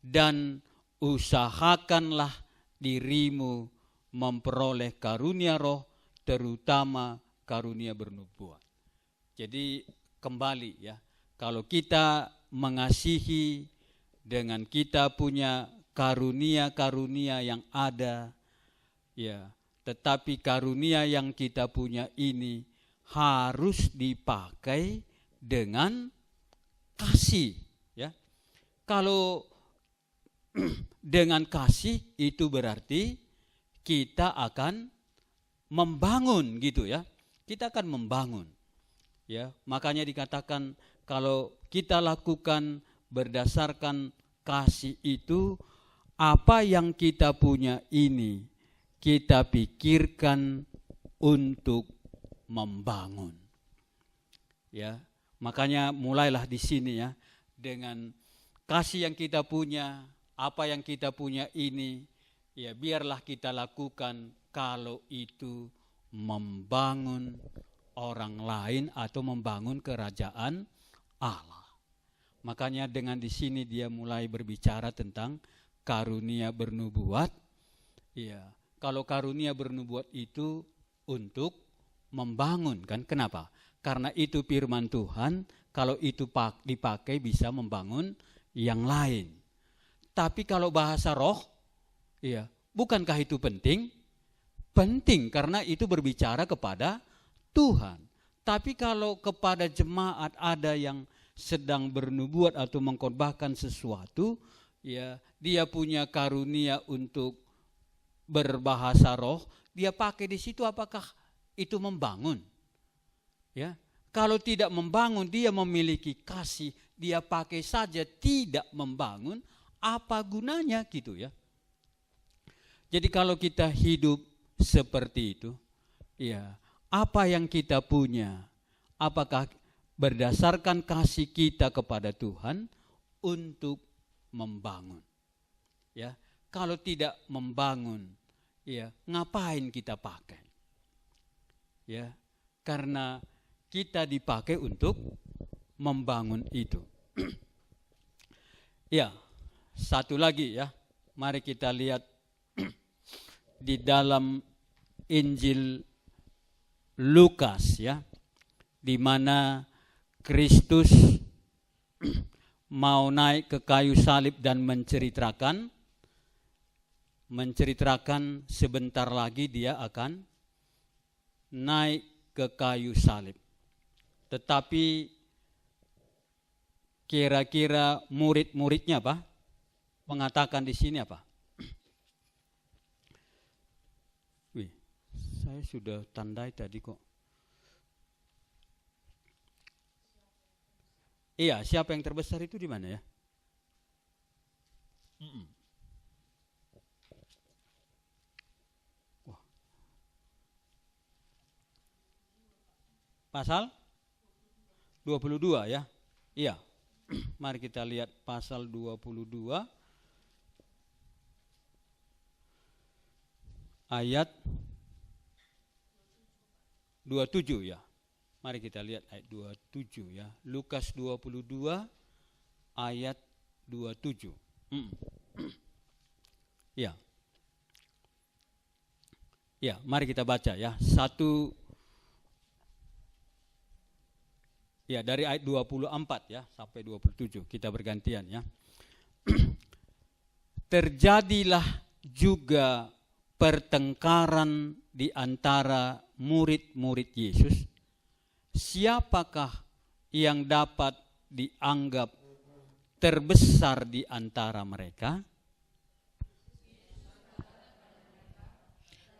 S1: dan usahakanlah dirimu memperoleh karunia roh, terutama karunia bernubuat. Jadi kembali, ya, kalau kita mengasihi dengan kita punya karunia-karunia yang ada, ya, tetapi karunia yang kita punya ini harus dipakai dengan kasih, ya. Kalau dengan kasih itu berarti kita akan membangun, gitu ya. Kita akan membangun, ya. Makanya dikatakan kalau kita lakukan berdasarkan kasih itu, apa yang kita punya ini kita pikirkan untuk membangun, ya. Makanya mulailah di sini, ya, dengan kasih yang kita punya, apa yang kita punya ini, ya, biarlah kita lakukan kalau itu membangun orang lain atau membangun kerajaan Allah. Makanya dengan di sini dia mulai berbicara tentang karunia bernubuat. Ya, kalau karunia bernubuat itu untuk membangun, kan? Kenapa? Karena itu firman Tuhan, kalau itu dipakai bisa membangun yang lain. Tapi kalau bahasa roh, ya, bukankah itu penting? Penting karena itu berbicara kepada Tuhan. Tapi kalau kepada jemaat ada yang sedang bernubuat atau mengkhotbahkan sesuatu, ya, dia punya karunia untuk berbahasa roh, dia pakai di situ, apakah itu membangun? Ya, kalau tidak membangun, dia memiliki kasih, dia pakai saja tidak membangun, apa gunanya gitu ya? Jadi kalau kita hidup seperti itu, ya, apa yang kita punya, apakah berdasarkan kasih kita kepada Tuhan untuk membangun? Ya, kalau tidak membangun, ya, ngapain kita pakai? Ya, karena kita dipakai untuk membangun itu. Ya, satu lagi ya, mari kita lihat di dalam Injil Lukas ya, di mana Kristus mau naik ke kayu salib dan menceritakan sebentar lagi dia akan naik ke kayu salib. Tetapi kira-kira murid-muridnya apa? Mengatakan di sini apa? Wih, saya sudah tandai tadi kok. Iya, siapa yang terbesar itu di mana ya? Wah. Pasal 22 ya. Iya. Mari kita lihat pasal 22 ayat 27 ya. Mari kita lihat ayat 27 ya. Lukas 22 ayat 27. Ya. Ya, mari kita baca ya. Ya, dari ayat 24 ya sampai 27 kita bergantian ya. Terjadilah juga pertengkaran di antara murid-murid Yesus. Siapakah yang dapat dianggap terbesar di antara mereka?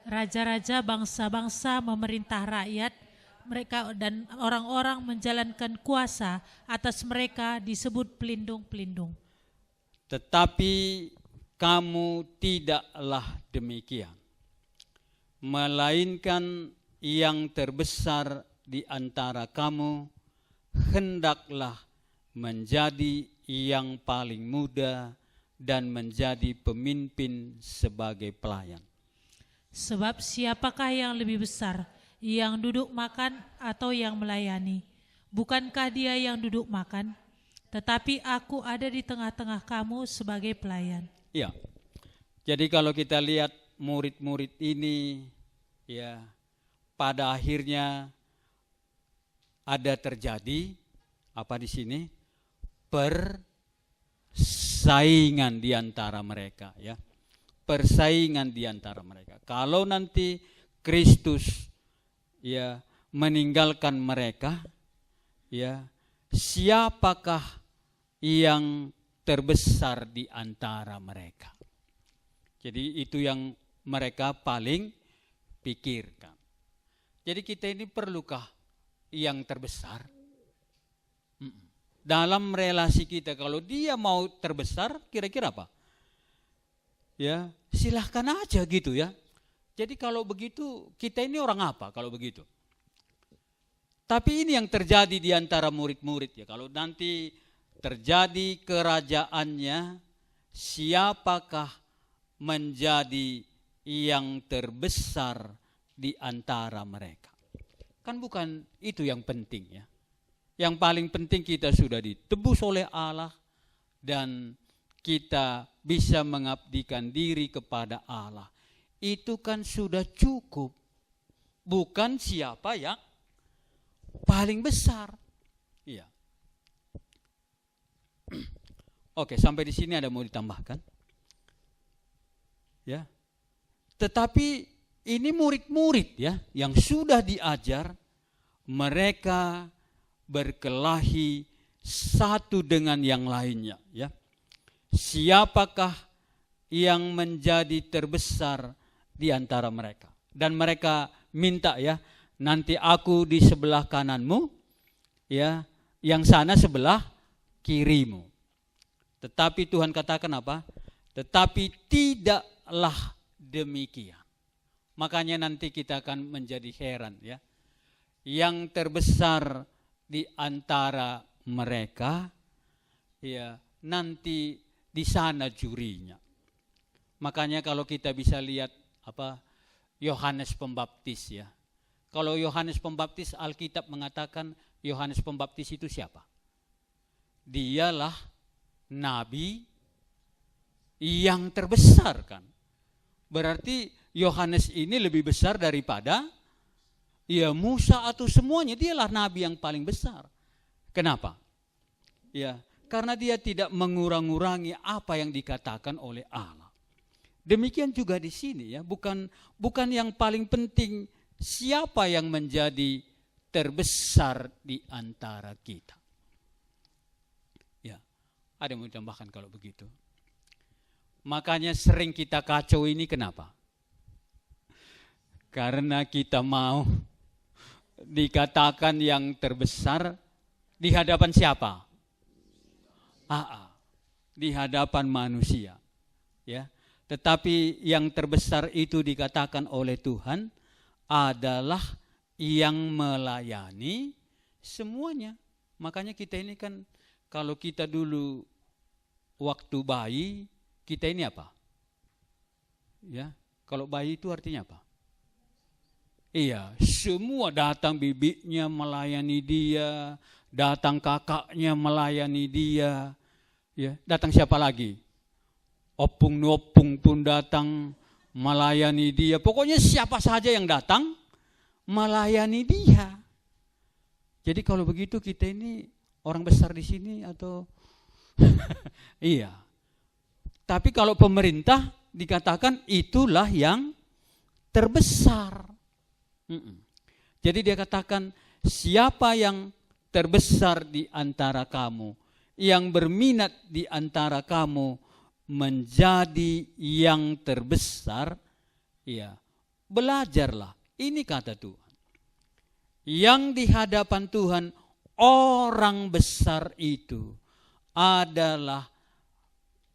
S2: Raja-raja bangsa-bangsa memerintah rakyat mereka, dan orang-orang menjalankan kuasa atas mereka disebut pelindung-pelindung.
S1: Tetapi kamu tidaklah demikian, melainkan yang terbesar di antara kamu hendaklah menjadi yang paling muda dan menjadi pemimpin sebagai pelayan.
S2: Sebab siapakah yang lebih besar, yang duduk makan atau yang melayani? Bukankah dia yang duduk makan? Tetapi aku ada di tengah-tengah kamu sebagai pelayan.
S1: Ya, jadi kalau kita lihat murid-murid ini, ya, pada akhirnya ada terjadi apa di sini? Persaingan di antara mereka, ya. Persaingan di antara mereka. Kalau nanti Kristus ya meninggalkan mereka, ya, siapakah yang terbesar di antara mereka? Jadi itu yang mereka paling pikirkan. Jadi kita ini perlukah yang terbesar? Dalam relasi kita, kalau dia mau terbesar, kira-kira apa? Ya, silahkan aja gitu ya. Jadi kalau begitu, kita ini orang apa kalau begitu? Tapi ini yang terjadi di antara murid-murid ya. Kalau nanti terjadi kerajaannya, siapakah menjadi yang terbesar di antara mereka? Kan bukan itu yang penting ya. Yang paling penting kita sudah ditebus oleh Allah dan kita bisa mengabdikan diri kepada Allah. Itu kan sudah cukup. Bukan siapa yang paling besar. Iya. Oke, sampai di sini ada mau ditambahkan? Ya. Tetapi ini murid-murid ya yang sudah diajar mereka berkelahi satu dengan yang lainnya, ya. Siapakah yang menjadi terbesar di antara mereka? Dan mereka minta, ya, nanti aku di sebelah kananmu, ya, yang sana sebelah kirimu. Tetapi Tuhan katakan apa? Tetapi tidaklah demikian. Makanya nanti kita akan menjadi heran, ya. Yang terbesar di antara mereka, ya, nanti di sana jurinya. Makanya kalau kita bisa lihat apa Yohanes Pembaptis, ya. Kalau Yohanes Pembaptis, Alkitab mengatakan Yohanes Pembaptis itu siapa? Dialah nabi yang terbesar, kan. Berarti Yohanes ini lebih besar daripada, ya, Musa atau semuanya. Dialah nabi yang paling besar. Kenapa? Ya, karena dia tidak mengurang-urangi apa yang dikatakan oleh Allah. Demikian juga di sini, ya, bukan yang paling penting siapa yang menjadi terbesar di antara kita. Ya, ada yang mau ditambahkan kalau begitu? Makanya sering kita kacau ini kenapa? Karena kita mau dikatakan yang terbesar di hadapan siapa? Di hadapan manusia, ya. Tetapi yang terbesar itu dikatakan oleh Tuhan adalah yang melayani semuanya. Makanya kita ini kan, kalau kita dulu waktu bayi, kita ini apa? Ya, kalau bayi itu artinya apa? Iya, semua datang, bibinya melayani dia, datang kakaknya melayani dia, ya. Datang siapa lagi? Opung-opung pun datang melayani dia. Pokoknya siapa saja yang datang melayani dia. Jadi kalau begitu kita ini orang besar di sini atau iya. Tapi kalau pemerintah dikatakan itulah yang terbesar. Jadi dia katakan siapa yang terbesar di antara kamu, yang berminat di antara kamu menjadi yang terbesar, ya, belajarlah. Ini kata Tuhan. Yang di hadapan Tuhan orang besar itu adalah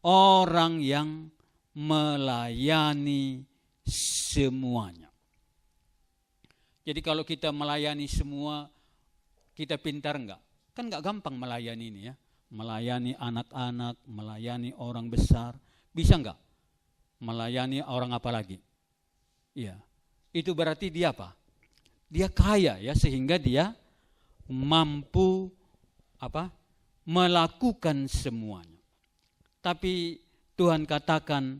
S1: orang yang melayani semuanya. Jadi kalau kita melayani semua, kita pintar enggak? Kan enggak gampang melayani ini, ya. Melayani anak-anak, melayani orang besar, bisa enggak? Melayani orang apa lagi? Iya. Itu berarti dia apa? Dia kaya, ya, sehingga dia mampu apa? Melakukan semuanya. Tapi Tuhan katakan,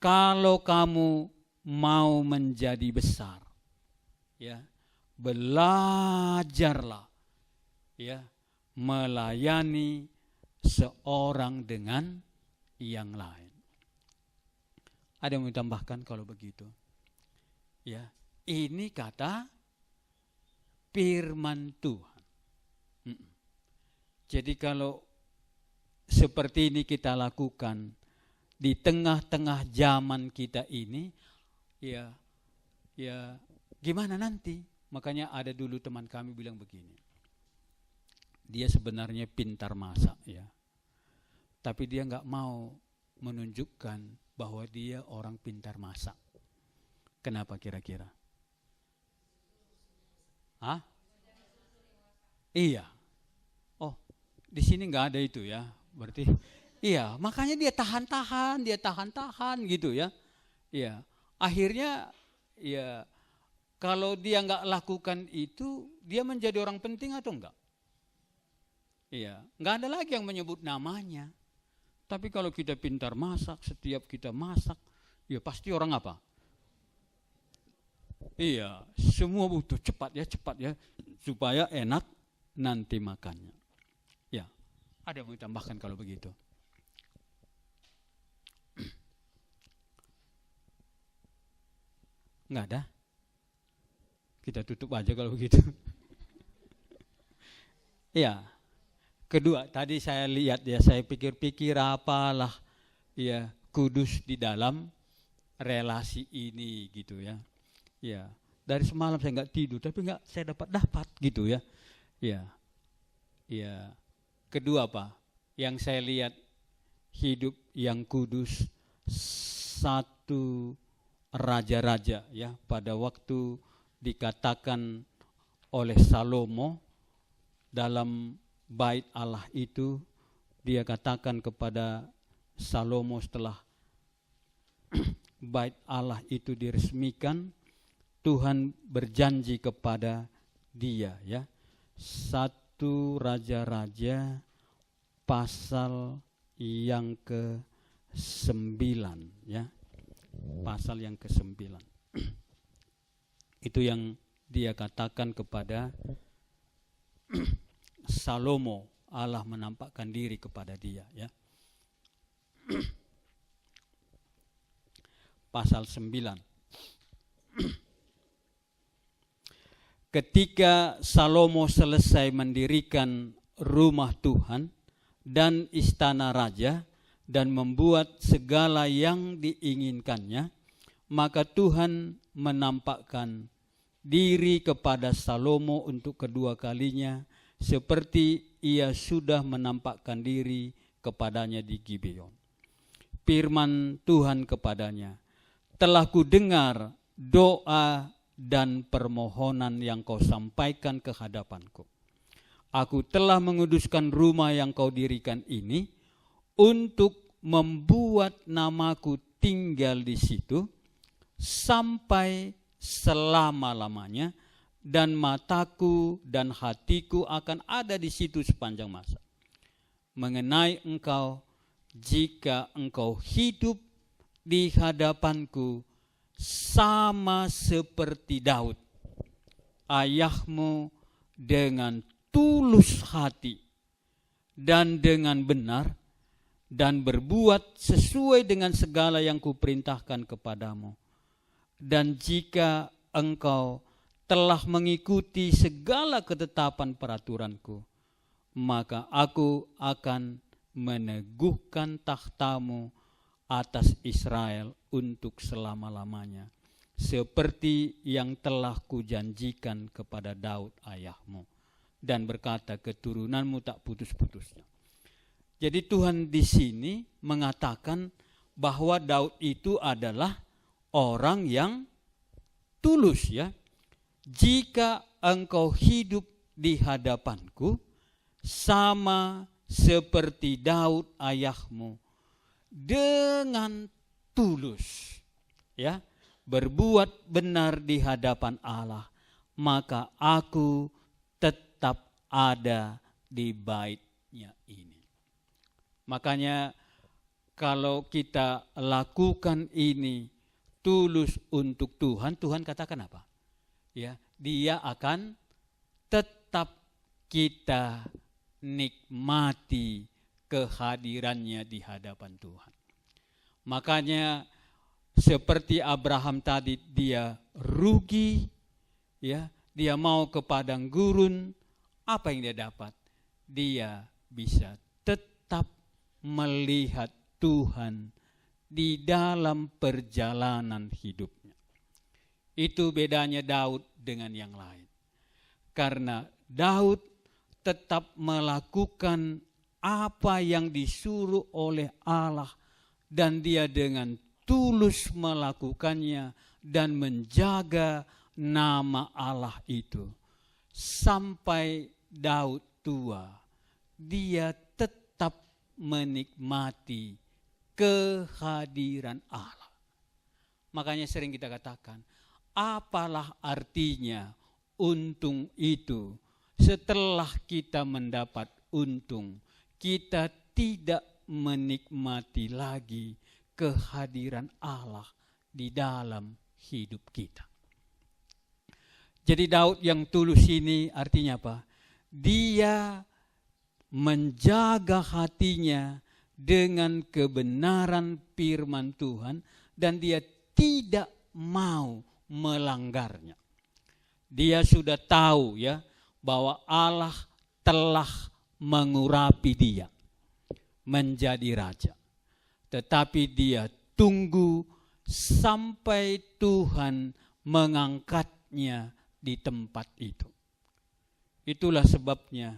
S1: kalau kamu mau menjadi besar, ya, belajarlah, ya, melayani seorang dengan yang lain. Ada yang mau ditambahkan kalau begitu? Ya, ini kata firman Tuhan. Jadi kalau seperti ini kita lakukan di tengah-tengah zaman kita ini, ya gimana nanti? Makanya ada dulu teman kami bilang begini. Dia sebenarnya pintar masak, ya. Tapi dia enggak mau menunjukkan bahwa dia orang pintar masak. Kenapa kira-kira? Hah? Iya. Oh, di sini enggak ada itu, ya. Berarti iya, makanya dia tahan-tahan gitu, ya. Iya. Akhirnya, ya, kalau dia enggak lakukan itu, dia menjadi orang penting atau enggak? Iya, enggak ada lagi yang menyebut namanya. Tapi kalau kita pintar masak, setiap kita masak, ya pasti orang apa? Iya, semua butuh cepat ya, supaya enak nanti makannya. Ya, ada yang mau ditambahkan kalau begitu? Enggak ada? Kita tutup aja kalau begitu. Ya, kedua tadi saya lihat ya, saya pikir-pikir apalah ya kudus di dalam relasi ini gitu ya. Ya, dari semalam saya nggak tidur, tapi saya dapat gitu ya. Ya, ya. Kedua apa? Yang saya lihat hidup yang kudus, satu raja-raja ya, pada waktu dikatakan oleh Salomo dalam bait Allah itu, dia katakan kepada Salomo setelah bait Allah itu diresmikan, Tuhan berjanji kepada dia ya. 1 Raja-Raja pasal yang ke-9 ya. Pasal yang ke-9. Itu yang dia katakan kepada Salomo, Allah menampakkan diri kepada dia ya. Pasal 9. Ketika Salomo selesai mendirikan rumah Tuhan dan istana raja dan membuat segala yang diinginkannya, maka Tuhan menampakkan diri kepada Salomo untuk kedua kalinya, seperti ia sudah menampakkan diri kepadanya di Gibeon. Firman Tuhan kepadanya, telah kudengar doa dan permohonan yang kau sampaikan ke hadapanku. Aku telah menguduskan rumah yang kau dirikan ini untuk membuat namaku tinggal di situ sampai selama-lamanya, dan mataku dan hatiku akan ada di situ sepanjang masa. Mengenai engkau, jika engkau hidup di hadapanku sama seperti Daud, ayahmu, dengan tulus hati dan dengan benar, dan berbuat sesuai dengan segala yang kuperintahkan kepadamu. Dan jika engkau telah mengikuti segala ketetapan peraturanku, maka aku akan meneguhkan takhtamu atas Israel untuk selama-lamanya, seperti yang telah kujanjikan kepada Daud ayahmu, dan berkata keturunanmu tak putus-putusnya. Jadi Tuhan di sini mengatakan bahwa Daud itu adalah orang yang tulus ya. Jika engkau hidup di hadapanku sama seperti Daud ayahmu, dengan tulus ya, berbuat benar di hadapan Allah, maka aku tetap ada di baitnya ini. Makanya kalau kita lakukan ini tulus untuk Tuhan, Tuhan katakan apa? Ya, dia akan tetap kita nikmati kehadirannya di hadapan Tuhan. Makanya seperti Abraham tadi, dia rugi ya, dia mau ke padang gurun, apa yang dia dapat? Dia bisa tetap melihat Tuhan di dalam perjalanan hidupnya. Itu bedanya Daud dengan yang lain. Karena Daud tetap melakukan apa yang disuruh oleh Allah, dan dia dengan tulus melakukannya dan menjaga nama Allah itu. Sampai Daud tua, dia tetap menikmati kehadiran Allah. Makanya sering kita katakan, apalah artinya untung itu setelah kita mendapat untung, kita tidak menikmati lagi kehadiran Allah di dalam hidup kita. Jadi Daud yang tulus ini artinya apa? Dia menjaga hatinya dengan kebenaran firman Tuhan, dan dia tidak mau melanggarnya. Dia sudah tahu ya bahwa Allah telah mengurapi dia menjadi raja. Tetapi dia tunggu sampai Tuhan mengangkatnya di tempat itu. Itulah sebabnya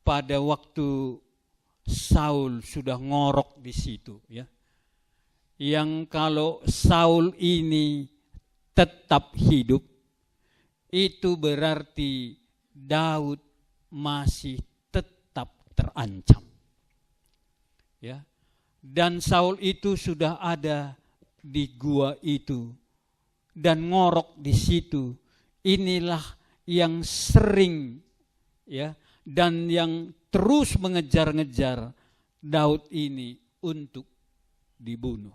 S1: pada waktu Saul sudah ngorok di situ, ya. Yang kalau Saul ini tetap hidup, itu berarti Daud masih tetap terancam. Ya. Dan Saul itu sudah ada di gua itu dan ngorok di situ. Inilah yang sering, ya, dan yang terus mengejar-ngejar Daud ini untuk dibunuh.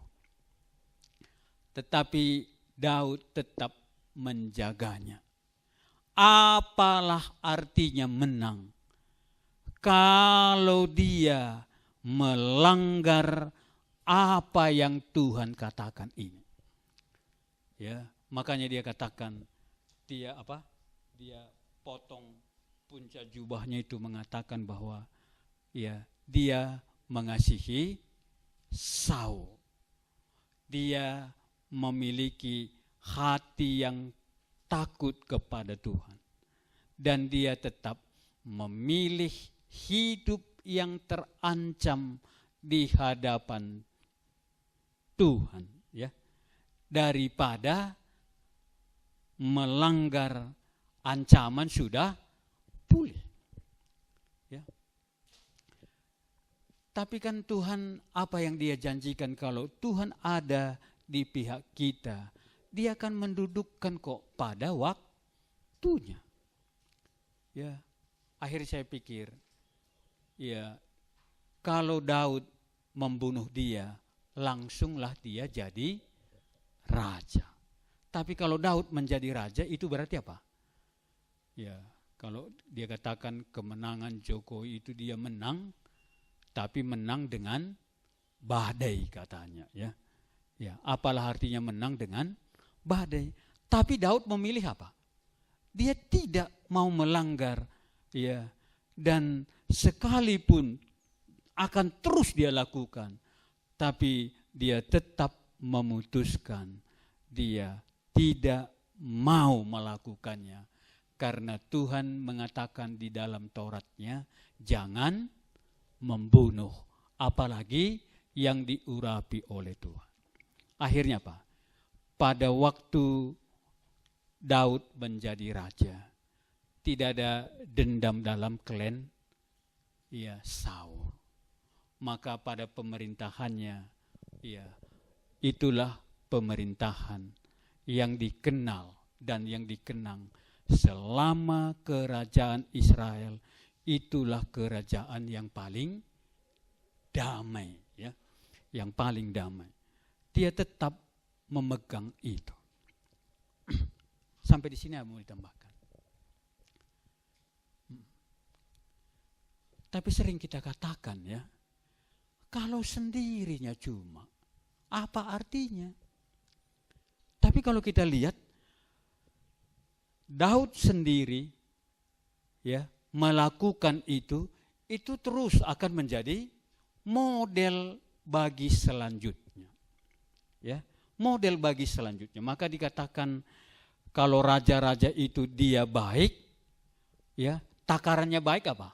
S1: Tetapi Daud tetap menjaganya. Apalah artinya menang kalau dia melanggar apa yang Tuhan katakan ini. Ya, makanya dia katakan, dia potong puncak jubahnya itu, mengatakan bahwa ya, dia mengasihi Saul. Dia memiliki hati yang takut kepada Tuhan. Dan dia tetap memilih hidup yang terancam di hadapan Tuhan, ya, daripada melanggar ancaman sudah pulih. Ya. Tapi kan Tuhan, apa yang dia janjikan, kalau Tuhan ada di pihak kita, dia akan mendudukkan kok pada waktunya. Ya, akhirnya saya pikir, ya, kalau Daud membunuh dia, langsunglah dia jadi raja. Tapi kalau Daud menjadi raja, itu berarti apa? Ya, kalau dia katakan kemenangan Jokowi itu dia menang, tapi menang dengan badai katanya, ya. Ya, apalah artinya menang dengan badai? Tapi Daud memilih apa? Dia tidak mau melanggar, ya, dan sekalipun akan terus dia lakukan, tapi dia tetap memutuskan dia tidak mau melakukannya, karena Tuhan mengatakan di dalam Tauratnya, jangan membunuh, apalagi yang diurapi oleh Tuhan. Akhirnya apa? Pada waktu Daud menjadi raja, tidak ada dendam dalam klan, ya, Saul. Maka pada pemerintahannya, ya, itulah pemerintahan yang dikenal dan yang dikenang selama kerajaan Israel. Itulah kerajaan yang paling damai, ya, yang paling damai. Dia tetap memegang itu. Sampai di sini mau ditambahkan. Tapi sering kita katakan, ya, kalau sendirinya cuma, apa artinya? Tapi kalau kita lihat, Daud sendiri, ya, melakukan itu terus akan menjadi model bagi selanjutnya. Ya, model bagi selanjutnya. Maka dikatakan kalau raja-raja itu dia baik, ya, takarannya baik apa?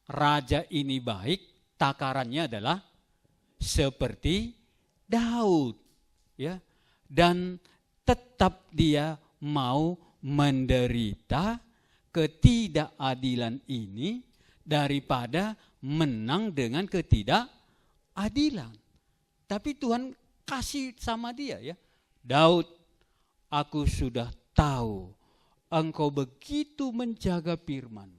S1: Raja ini baik, takarannya adalah seperti Daud, ya, dan tetap dia mau menderita ketidakadilan ini daripada menang dengan ketidakadilan. Tapi Tuhan kasih sama dia, ya, Daud, aku sudah tahu engkau begitu menjaga firman,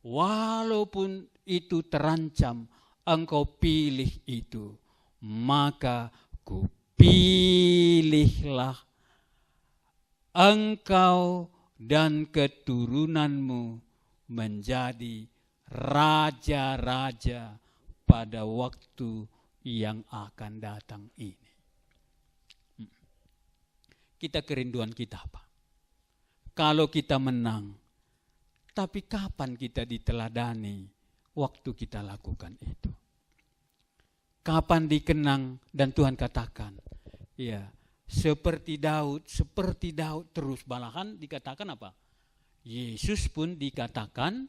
S1: walaupun itu terancam, engkau pilih itu, maka ku pilihlah engkau dan keturunanmu menjadi raja-raja pada waktu yang akan datang ini. Kita kerinduan kita apa? Kalau kita menang, Tapi kapan kita diteladani waktu kita lakukan itu? Kapan dikenang dan Tuhan katakan, ya, seperti Daud terus. Malahan dikatakan apa? Yesus pun dikatakan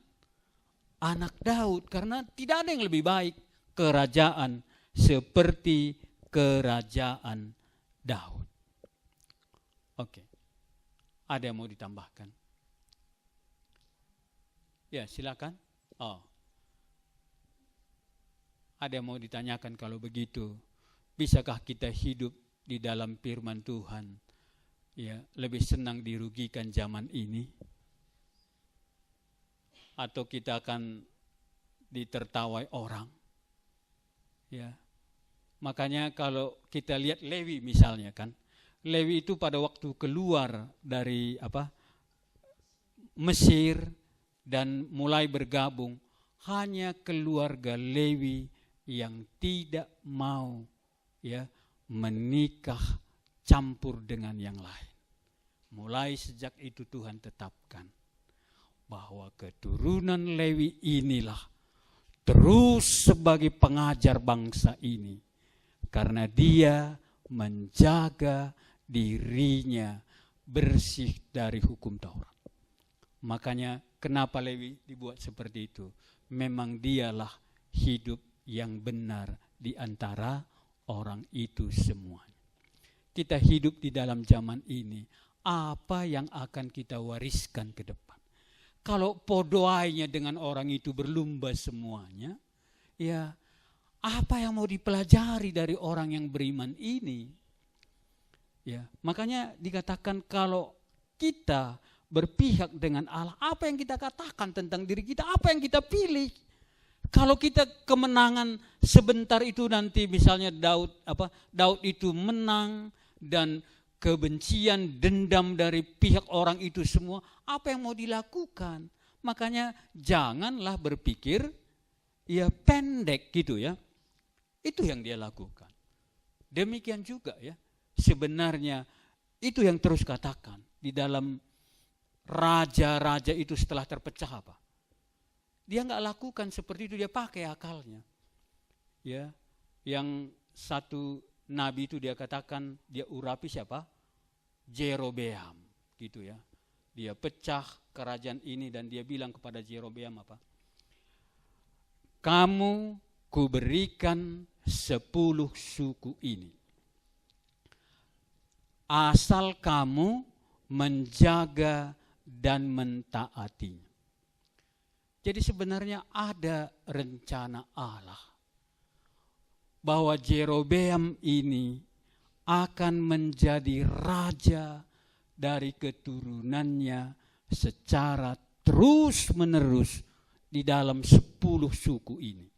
S1: anak Daud, karena tidak ada yang lebih baik kerajaan seperti kerajaan Daud. Oke. Ada yang mau ditambahkan? Ya, silakan. Oh. Ada yang mau ditanyakan kalau begitu? Bisakah kita hidup di dalam firman Tuhan? Ya, lebih senang dirugikan zaman ini? Atau kita akan ditertawai orang? Ya. Makanya kalau kita lihat Lewi misalnya kan, Lewi itu pada waktu keluar dari Mesir dan mulai bergabung, hanya keluarga Lewi yang tidak mau menikah campur dengan yang lain. Mulai sejak itu Tuhan tetapkan bahwa keturunan Lewi inilah terus sebagai pengajar bangsa ini, karena dia menjaga dirinya bersih dari hukum Taurat. Makanya kenapa Lewi dibuat seperti itu? Memang dialah hidup yang benar di antara orang itu semuanya. Kita hidup di dalam zaman ini, apa yang akan kita wariskan ke depan? Kalau podoainya dengan orang itu berlumba semuanya, ya apa yang mau dipelajari dari orang yang beriman ini? Ya, makanya dikatakan kalau kita berpihak dengan Allah, apa yang kita katakan tentang diri kita, apa yang kita pilih? Kalau kita kemenangan sebentar itu nanti misalnya Daud itu menang dan kebencian, dendam dari pihak orang itu semua, apa yang mau dilakukan? Makanya janganlah berpikir ya pendek gitu ya. Itu yang dia lakukan. Demikian juga ya. Sebenarnya itu yang terus katakan di dalam raja-raja itu setelah terpecah apa? Dia nggak lakukan seperti itu, dia pakai akalnya. Ya, yang satu nabi itu dia katakan dia urapi siapa? Jerobeam, gitu ya. Dia pecah kerajaan ini dan dia bilang kepada Jerobeam apa? Kamu kuberikan 10 suku ini, asal kamu menjaga dan mentaatinya. Jadi sebenarnya ada rencana Allah bahwa Jerobeam ini akan menjadi raja dari keturunannya secara terus-menerus di dalam 10 suku ini.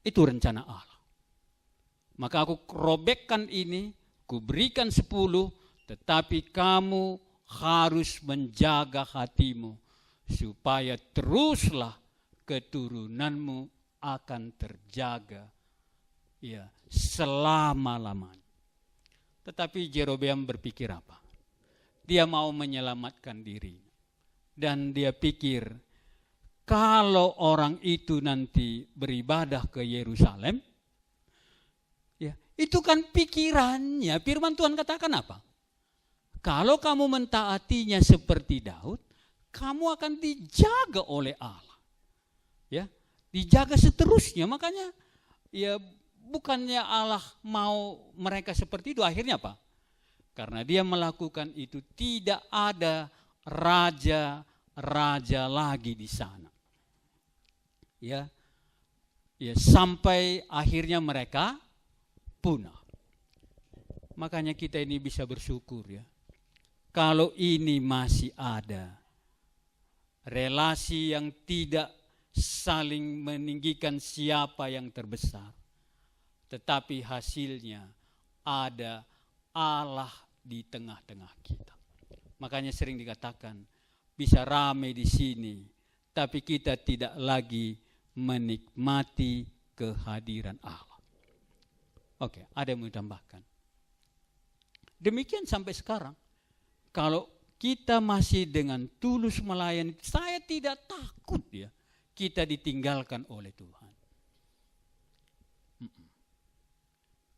S1: Itu rencana Allah. Maka aku robekkan ini, kuberikan 10, tetapi kamu harus menjaga hatimu supaya teruslah keturunanmu akan terjaga ya selama-lamanya. Tetapi Jerobeam berpikir apa? Dia mau menyelamatkan diri. Dan dia pikir kalau orang itu nanti beribadah ke Yerusalem, ya, itu kan pikirannya. Firman Tuhan katakan apa? Kalau kamu mentaatinya seperti Daud, kamu akan dijaga oleh Allah. Ya, dijaga seterusnya. Makanya ya bukannya Allah mau mereka seperti itu, akhirnya apa? Karena dia melakukan itu, tidak ada raja-raja lagi di sana. Ya, sampai akhirnya mereka punah. Makanya kita ini bisa bersyukur ya. Kalau ini masih ada relasi yang tidak saling meninggikan siapa yang terbesar, tetapi hasilnya ada Allah di tengah-tengah kita. Makanya sering dikatakan bisa ramai di sini, tapi kita tidak lagi menikmati kehadiran Allah. Oke, ada yang mau ditambahkan? Demikian sampai sekarang. Kalau kita masih dengan tulus melayani, saya tidak takut ya kita ditinggalkan oleh Tuhan.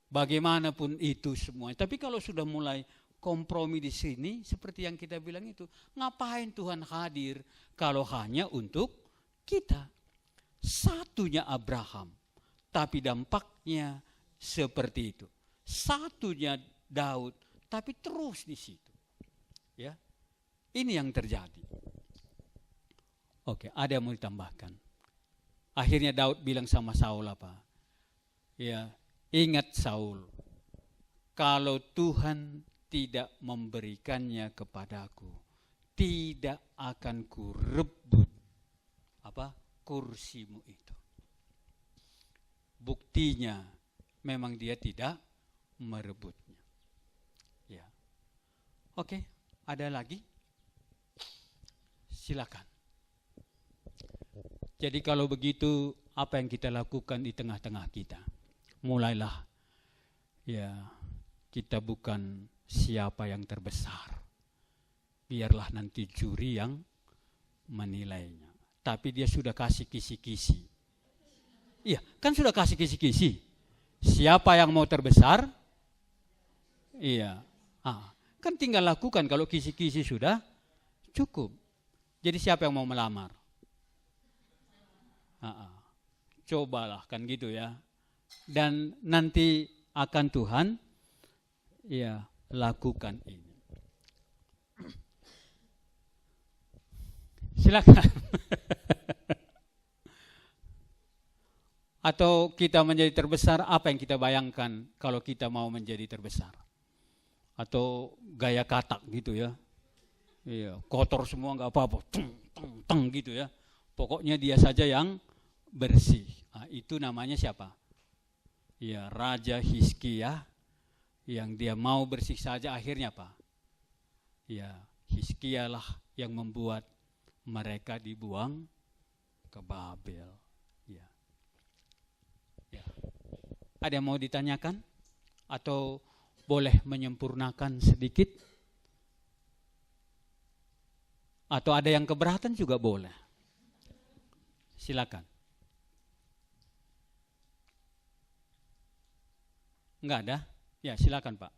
S1: Bagaimanapun itu semua. Tapi kalau sudah mulai kompromi di sini, seperti yang kita bilang itu, ngapain Tuhan hadir kalau hanya untuk kita? Satunya Abraham, tapi dampaknya seperti itu. Satunya Daud, tapi terus di situ. Ya, ini yang terjadi. Oke, ada yang mau ditambahkan? Akhirnya Daud bilang sama Saul apa? Ya, ingat Saul, kalau Tuhan tidak memberikannya kepadaku, tidak akan kurebut kursimu itu. Buktinya memang dia tidak merebutnya. Ya. Oke, ada lagi? Silakan. Jadi kalau begitu, apa yang kita lakukan di tengah-tengah kita? Mulailah, ya, kita bukan siapa yang terbesar. Biarlah nanti juri yang menilainya. Tapi dia sudah kasih kisi-kisi. Iya, kan sudah kasih kisi-kisi. Siapa yang mau terbesar? Iya. Kan tinggal lakukan kalau kisi-kisi sudah cukup. Jadi siapa yang mau melamar? Cobalah kan gitu ya. Dan nanti akan Tuhan ya lakukan ini. Silakan. Atau kita menjadi terbesar, apa yang kita bayangkan kalau kita mau menjadi terbesar? Atau gaya katak gitu ya. Iya, kotor semua enggak apa-apa. Teng gitu ya. Pokoknya dia saja yang bersih. Itu namanya siapa? Ya, Raja Hizkia, yang dia mau bersih saja, akhirnya apa? Ya, Hizkia lah yang membuat mereka dibuang ke Babel. Ya. Ya. Ada yang mau ditanyakan? Atau boleh menyempurnakan sedikit? Atau ada yang keberatan juga boleh. Silakan. Enggak ada? Ya, silakan Pak.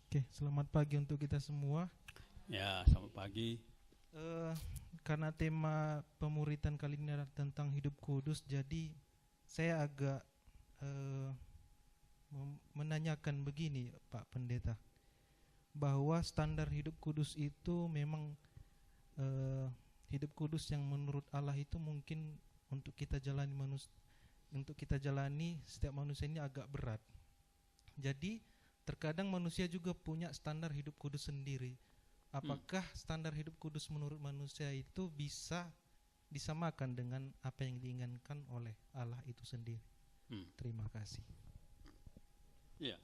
S3: Oke, selamat pagi untuk kita semua.
S1: Ya, selamat pagi.
S3: Karena tema pemuritan kali ini adalah tentang hidup kudus, jadi saya agak menanyakan begini, Pak Pendeta, bahwa standar hidup kudus itu memang hidup kudus yang menurut Allah itu mungkin untuk kita jalani setiap manusia ini agak berat. Jadi terkadang manusia juga punya standar hidup kudus sendiri. Apakah standar hidup kudus menurut manusia itu bisa disamakan dengan apa yang diinginkan oleh Allah itu sendiri? Terima kasih.
S1: Ya.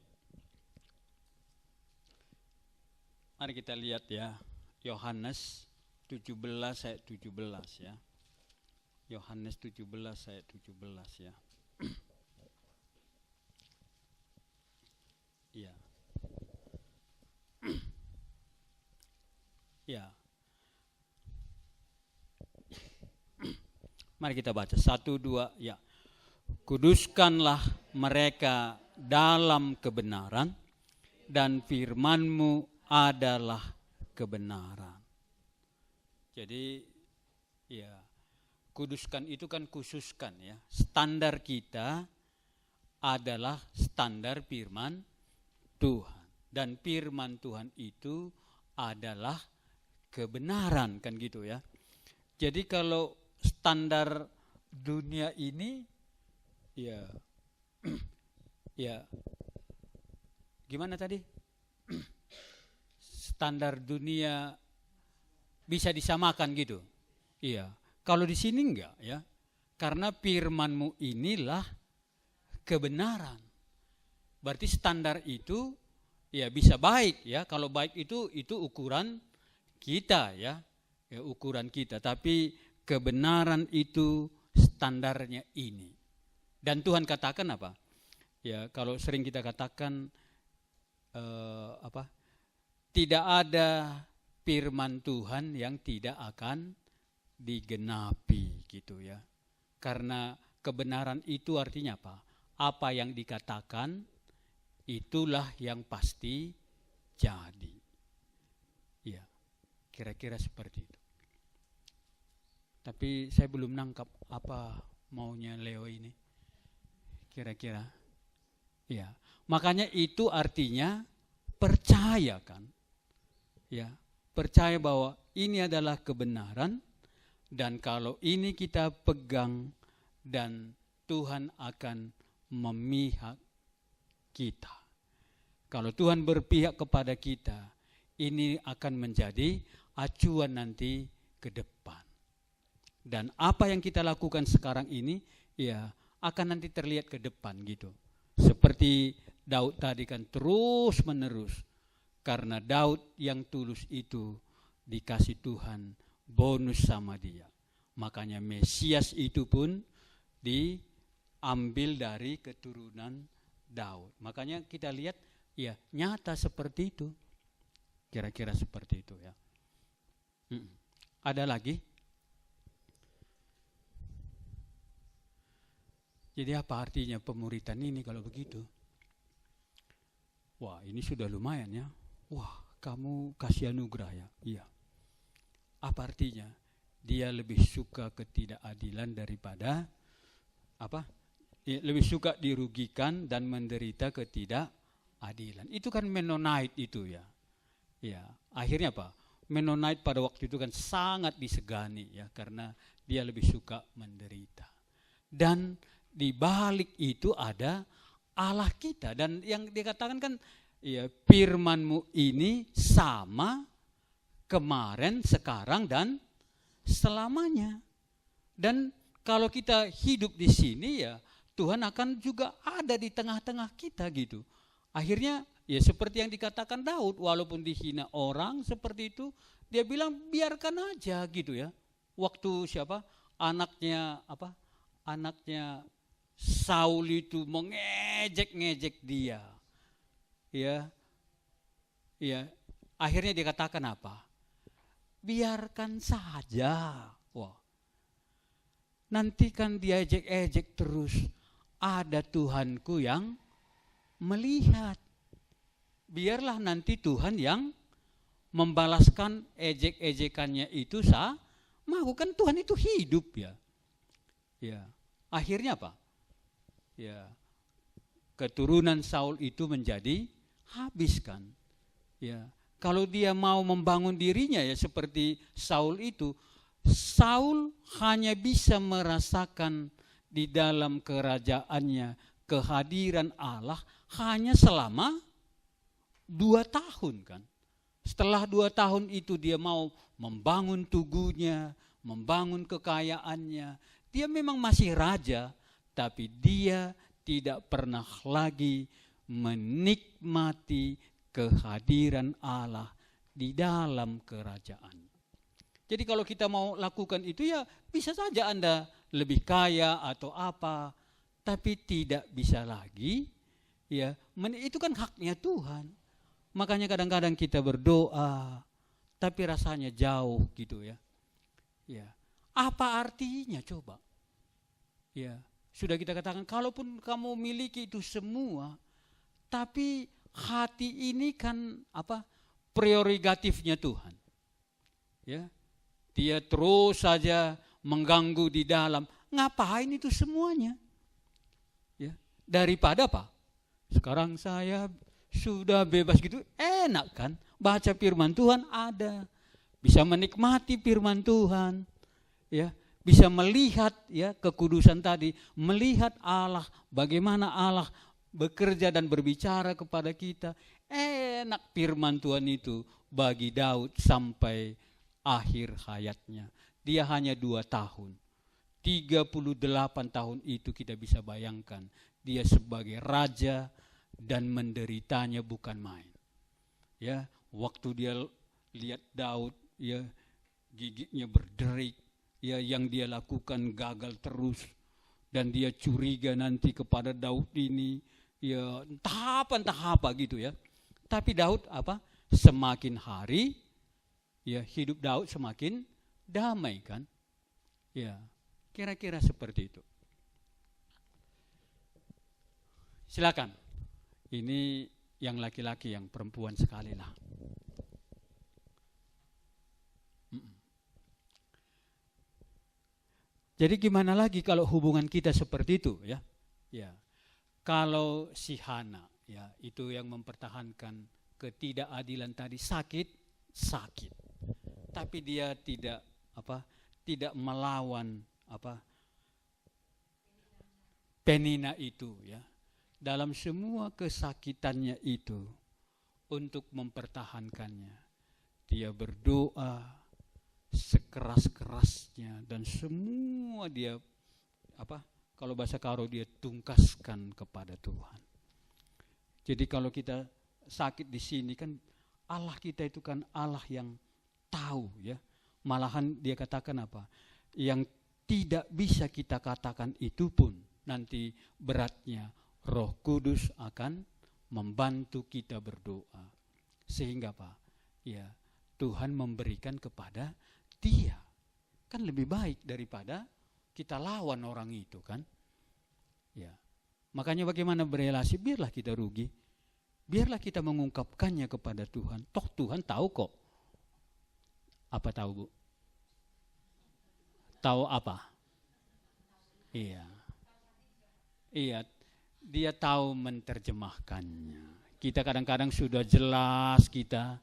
S1: Mari kita lihat ya, Yohanes 17 ayat 17 ya. Yohanes 17 ayat 17 ya. Iya. Ya. Mari kita baca 1, 2 ya. Kuduskanlah mereka dalam kebenaran, dan firman-Mu adalah kebenaran. Jadi ya, kuduskan itu kan khususkan ya. Standar kita adalah standar firman Tuhan, dan firman Tuhan itu adalah kebenaran kan gitu ya. Jadi kalau standar dunia ini ya ya gimana tadi? Standar dunia bisa disamakan gitu. Iya. Kalau di sini enggak ya. Karena firman-Mu inilah kebenaran. berarti standar itu ya bisa baik ya. Kalau baik itu ukuran kita ya, ukuran kita. Tapi kebenaran itu standarnya ini. Dan Tuhan katakan apa? Ya kalau sering kita katakan tidak ada firman Tuhan yang tidak akan digenapi gitu ya. Karena kebenaran itu artinya apa? Apa yang dikatakan itulah yang pasti jadi. Ya, kira-kira seperti itu. Tapi saya belum nangkap apa maunya Leo ini. Kira-kira. Ya, makanya itu artinya percaya kan. Ya, percaya bahwa ini adalah kebenaran dan kalau ini kita pegang dan Tuhan akan memihak kita. Kalau Tuhan berpihak kepada kita, ini akan menjadi acuan nanti ke depan. Dan apa yang kita lakukan sekarang ini, ya akan nanti terlihat ke depan gitu. Seperti Daud tadi kan terus menerus. Karena Daud yang tulus itu dikasih Tuhan bonus sama dia. Makanya Mesias itu pun diambil dari keturunan Daud. Makanya kita lihat ya nyata seperti itu. Kira-kira seperti itu ya. Ada lagi? Jadi apa artinya pemuritan ini kalau begitu? Wah ini sudah lumayan ya. Wah kamu kasih anugerah ya. Iya. Apa artinya? Dia lebih suka ketidakadilan daripada apa? Lebih suka dirugikan dan menderita ketidakadilan. Itu kan Mennonite itu ya. Ya, akhirnya apa? Mennonite pada waktu itu kan sangat disegani ya karena dia lebih suka menderita. Dan di balik itu ada Allah kita dan yang dikatakan kan ya firman-Mu ini sama kemarin, sekarang dan selamanya. Dan kalau kita hidup di sini ya Tuhan akan juga ada di tengah-tengah kita gitu. Akhirnya ya seperti yang dikatakan Daud, walaupun dihina orang seperti itu, dia bilang biarkan aja gitu ya. Waktu siapa? Anaknya Saul itu mengejek-ngejek dia. Ya. Ya, akhirnya dikatakan apa? Biarkan saja. Wah. Nanti kan diejek-ejek terus. Ada Tuhanku yang melihat. Biarlah nanti Tuhan yang membalaskan ejek-ejekannya itu mau kan Tuhan itu hidup ya. Ya. Akhirnya apa? Ya. Keturunan Saul itu menjadi habis kan. Ya. Kalau dia mau membangun dirinya ya seperti Saul itu, Saul hanya bisa merasakan di dalam kerajaannya kehadiran Allah hanya selama 2 tahun kan. Setelah 2 tahun itu dia mau membangun tugunya, membangun kekayaannya. Dia memang masih raja, tapi dia tidak pernah lagi menikmati kehadiran Allah di dalam kerajaan. Jadi kalau kita mau lakukan itu ya bisa saja Anda lebih kaya atau apa, tapi tidak bisa lagi ya. Itu kan haknya Tuhan. Makanya kadang-kadang kita berdoa tapi rasanya jauh gitu ya. Ya. Apa artinya coba? Ya, sudah kita katakan kalaupun kamu miliki itu semua, tapi hati ini kan prerogatifnya Tuhan. Ya. Dia terus saja mengganggu di dalam. Ngapain itu semuanya? Ya. Daripada apa? Sekarang saya sudah bebas gitu, enak kan? Baca firman Tuhan ada. Bisa menikmati firman Tuhan. Ya, bisa melihat ya kekudusan tadi, melihat Allah, bagaimana Allah bekerja dan berbicara kepada kita. Enak firman Tuhan itu bagi Daud sampai akhir hayatnya. Dia hanya 2 tahun. 38 tahun itu kita bisa bayangkan. Dia sebagai raja dan menderitanya bukan main. Ya, waktu dia lihat Daud, ya, giginya berderik, ya, yang dia lakukan gagal terus, dan dia curiga nanti kepada Daud ini, ya, entah apa gitu ya. Tapi Daud apa? Semakin hari, ya, hidup Daud semakin damai kan? Ya, kira-kira seperti itu. Silakan. Ini yang laki-laki, yang perempuan sekali lah. Jadi gimana lagi kalau hubungan kita seperti itu, ya? Ya. Kalau si Hana, ya, itu yang mempertahankan ketidakadilan tadi, sakit. Tapi dia tidak melawan Penina itu, ya. Dalam semua kesakitannya itu, untuk mempertahankannya, dia berdoa sekeras-kerasnya, dan semua dia kalau bahasa Karo, dia tungkaskan kepada Tuhan. Jadi kalau kita sakit di sini kan, Allah kita itu kan Allah yang tahu, ya. Malahan dia katakan apa? Yang tidak bisa kita katakan itu pun nanti beratnya Roh Kudus akan membantu kita berdoa. Sehingga ya, Tuhan memberikan kepada dia. Kan lebih baik daripada kita lawan orang itu kan. Ya. Makanya bagaimana berelasi, biarlah kita rugi. Biarlah kita mengungkapkannya kepada Tuhan. Toh Tuhan tahu kok. Apa tahu, Bu? Tahu apa? Iya. Iya. Dia tahu menerjemahkannya. Kita kadang-kadang sudah jelas kita,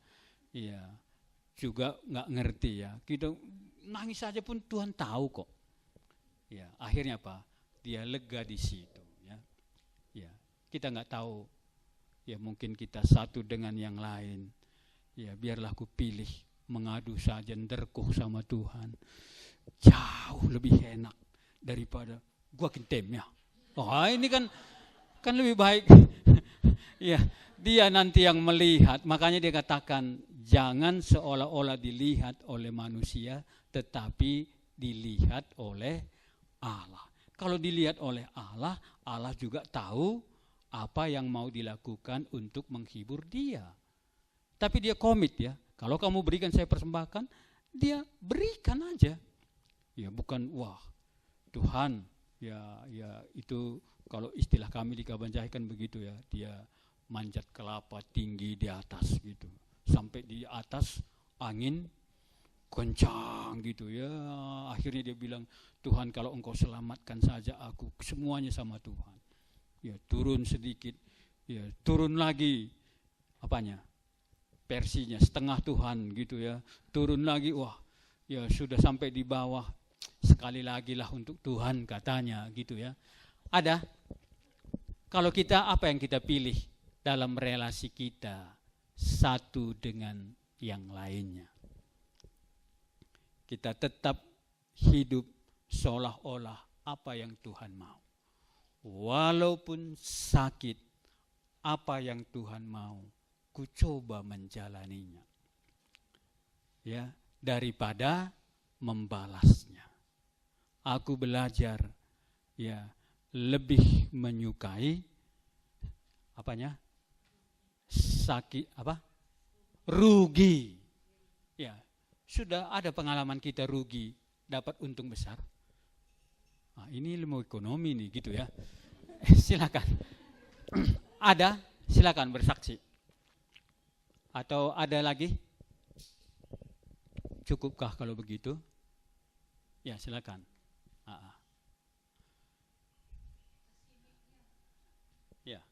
S1: ya, juga nggak ngerti, ya. Kita nangis saja pun Tuhan tahu kok. Ya, akhirnya apa? Dia lega di situ, ya. Ya, kita nggak tahu, ya, mungkin kita satu dengan yang lain. Ya, biarlah ku pilih mengadu saja, nderkuh sama Tuhan. Jauh lebih enak daripada gua kintemnya. Oh, ini kan lebih baik. Ya, dia nanti yang melihat. Makanya dia katakan, jangan seolah-olah dilihat oleh manusia, tetapi dilihat oleh Allah. Kalau dilihat oleh Allah, Allah juga tahu apa yang mau dilakukan untuk menghibur dia. Tapi dia komit, ya. Kalau kamu berikan saya persembahkan, dia berikan aja. Ya, bukan wah Tuhan, ya itu kalau istilah kami di Kabanjahe kan begitu, ya. Dia manjat kelapa tinggi di atas gitu. Sampai di atas angin kencang gitu, ya. Akhirnya dia bilang, Tuhan kalau engkau selamatkan saja aku, semuanya sama Tuhan. Ya, turun sedikit, ya, turun lagi versinya setengah Tuhan gitu, ya. Turun lagi, wah, ya sudah sampai di bawah, sekali lagi lah untuk Tuhan katanya gitu, ya. Ada. Kalau kita, apa yang kita pilih dalam relasi kita satu dengan yang lainnya? Kita tetap hidup seolah-olah apa yang Tuhan mau. Walaupun sakit, apa yang Tuhan mau, ku coba menjalaninya. Ya, daripada membalasnya. Aku belajar, ya, lebih menyukai rugi. Ya, sudah ada pengalaman kita rugi dapat untung besar. Nah, ini ilmu ekonomi nih gitu, ya. Silakan. Ada, silakan bersaksi. Atau ada lagi? Cukupkah kalau begitu? Ya, silakan. Ya.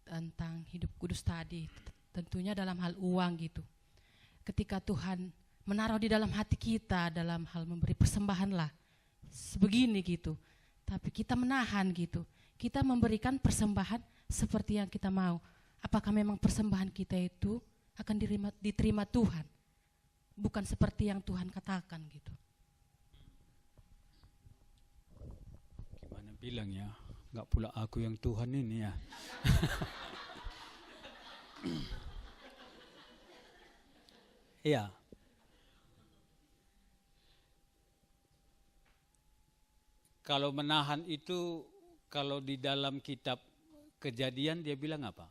S4: Tentang hidup kudus tadi, tentunya dalam hal uang gitu. Ketika Tuhan menaruh di dalam hati kita dalam hal memberi persembahan lah, sebegini gitu. Tapi kita menahan gitu. Kita memberikan persembahan seperti yang kita mau. Apakah memang persembahan kita itu akan diterima Tuhan, bukan seperti yang Tuhan katakan gitu.
S1: Gimana bilang ya, nggak pula aku yang Tuhan ini ya. Iya. Kalau menahan itu, kalau di dalam kitab Kejadian dia bilang apa?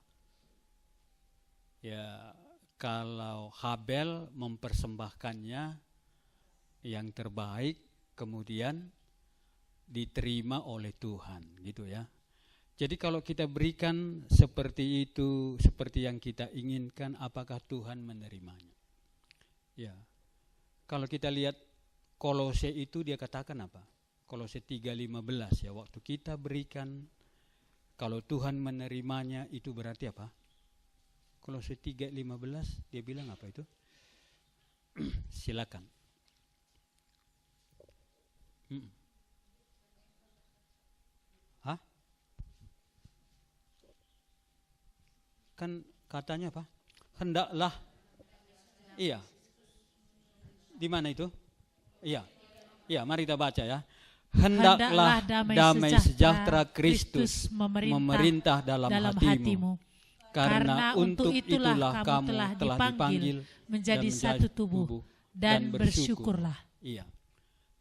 S1: Ya, kalau Habel mempersembahkannya yang terbaik, kemudian diterima oleh Tuhan, gitu ya. Jadi kalau kita berikan seperti itu, seperti yang kita inginkan, apakah Tuhan menerimanya? Ya. Kalau kita lihat Kolose itu dia katakan apa? Kolose 3:15 ya, waktu kita berikan, kalau Tuhan menerimanya itu berarti apa? Kolose 3:15 dia bilang apa itu? Silakan. Hah? Kan katanya apa? Hendaklah. Iya. Di mana itu? Iya. Iya, mari kita baca ya. Hendaklah damai sejahtera Kristus memerintah dalam hatimu. Karena untuk itulah kamu telah dipanggil menjadi satu tubuh dan bersyukurlah. Iya.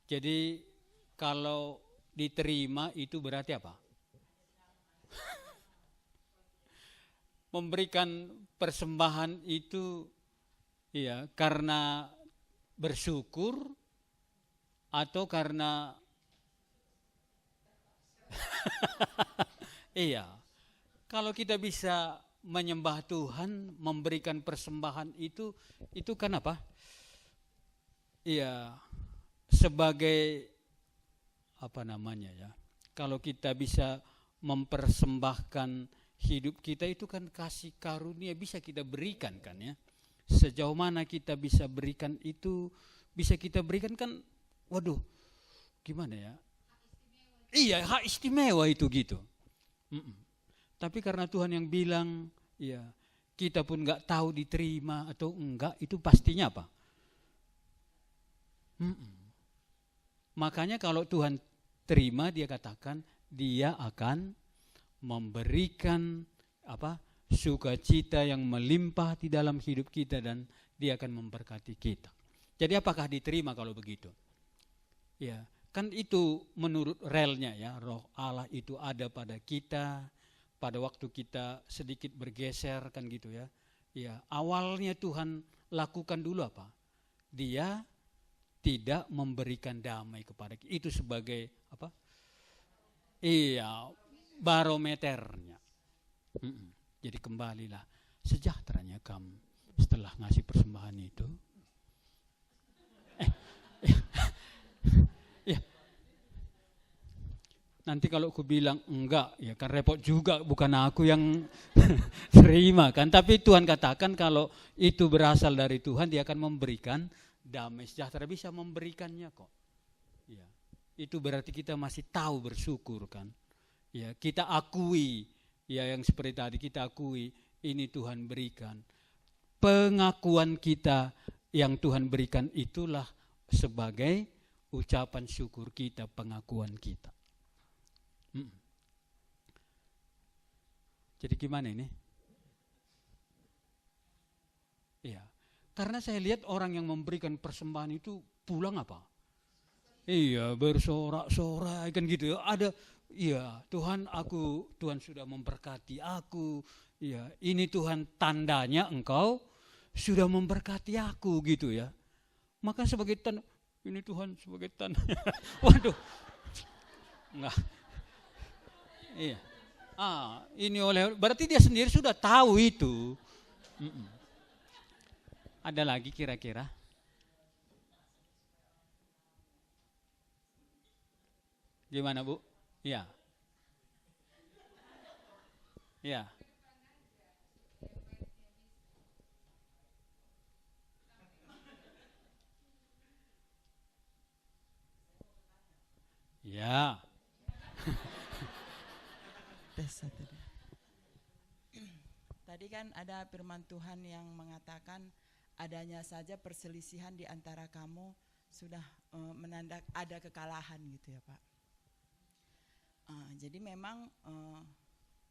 S1: Jadi kalau diterima itu berarti apa? Memberikan persembahan itu iya, karena bersyukur atau karena iya. Kalau kita bisa menyembah Tuhan, memberikan persembahan itu kan apa? Iya, sebagai apa namanya ya? Kalau kita bisa mempersembahkan hidup kita itu kan kasih karunia bisa kita berikan kan ya. Sejauh mana kita bisa berikan itu, bisa kita berikan kan, waduh, gimana ya? Iya, hak istimewa itu gitu. Tapi karena Tuhan yang bilang, ya kita pun nggak tahu diterima atau enggak, itu pastinya apa? Makanya kalau Tuhan terima, dia katakan dia akan memberikan apa? Sukacita yang melimpah di dalam hidup kita dan dia akan memberkati kita. Jadi apakah diterima kalau begitu? Ya, kan itu menurut relnya ya, Roh Allah itu ada pada kita pada waktu kita sedikit bergeser kan gitu ya. Ya, awalnya Tuhan lakukan dulu apa? Dia tidak memberikan damai kepada kita. Itu sebagai apa? Iya, barometernya. Jadi kembalilah sejahteranya kamu setelah ngasih persembahan itu. Ya. Nanti kalau aku bilang enggak, ya kan repot juga, bukan aku yang terima kan. Tapi Tuhan katakan kalau itu berasal dari Tuhan, dia akan memberikan damai sejahtera, bisa memberikannya kok. Ya. Itu berarti kita masih tahu bersyukur kan. Ya, kita akui, ya yang seperti tadi kita akui ini Tuhan berikan. Pengakuan kita yang Tuhan berikan itulah sebagai ucapan syukur kita, pengakuan kita. Jadi gimana ini? Iya, karena saya lihat orang yang memberikan persembahan itu pulang apa? Iya, bersorak-sorai kan gitu ya. Ada, iya Tuhan sudah memberkati aku. Iya, ini Tuhan tandanya engkau sudah memberkati aku gitu ya. Maka sebagai tanda, ini Tuhan sebagai tanda. Waduh, enggak. Iya. Ini berarti dia sendiri sudah tahu itu. Ada lagi kira-kira? Gimana Bu? Iya. Iya. Ya.
S5: tadi kan ada firman Tuhan yang mengatakan adanya saja perselisihan di antara kamu sudah menandak ada kekalahan gitu ya Pak. Jadi memang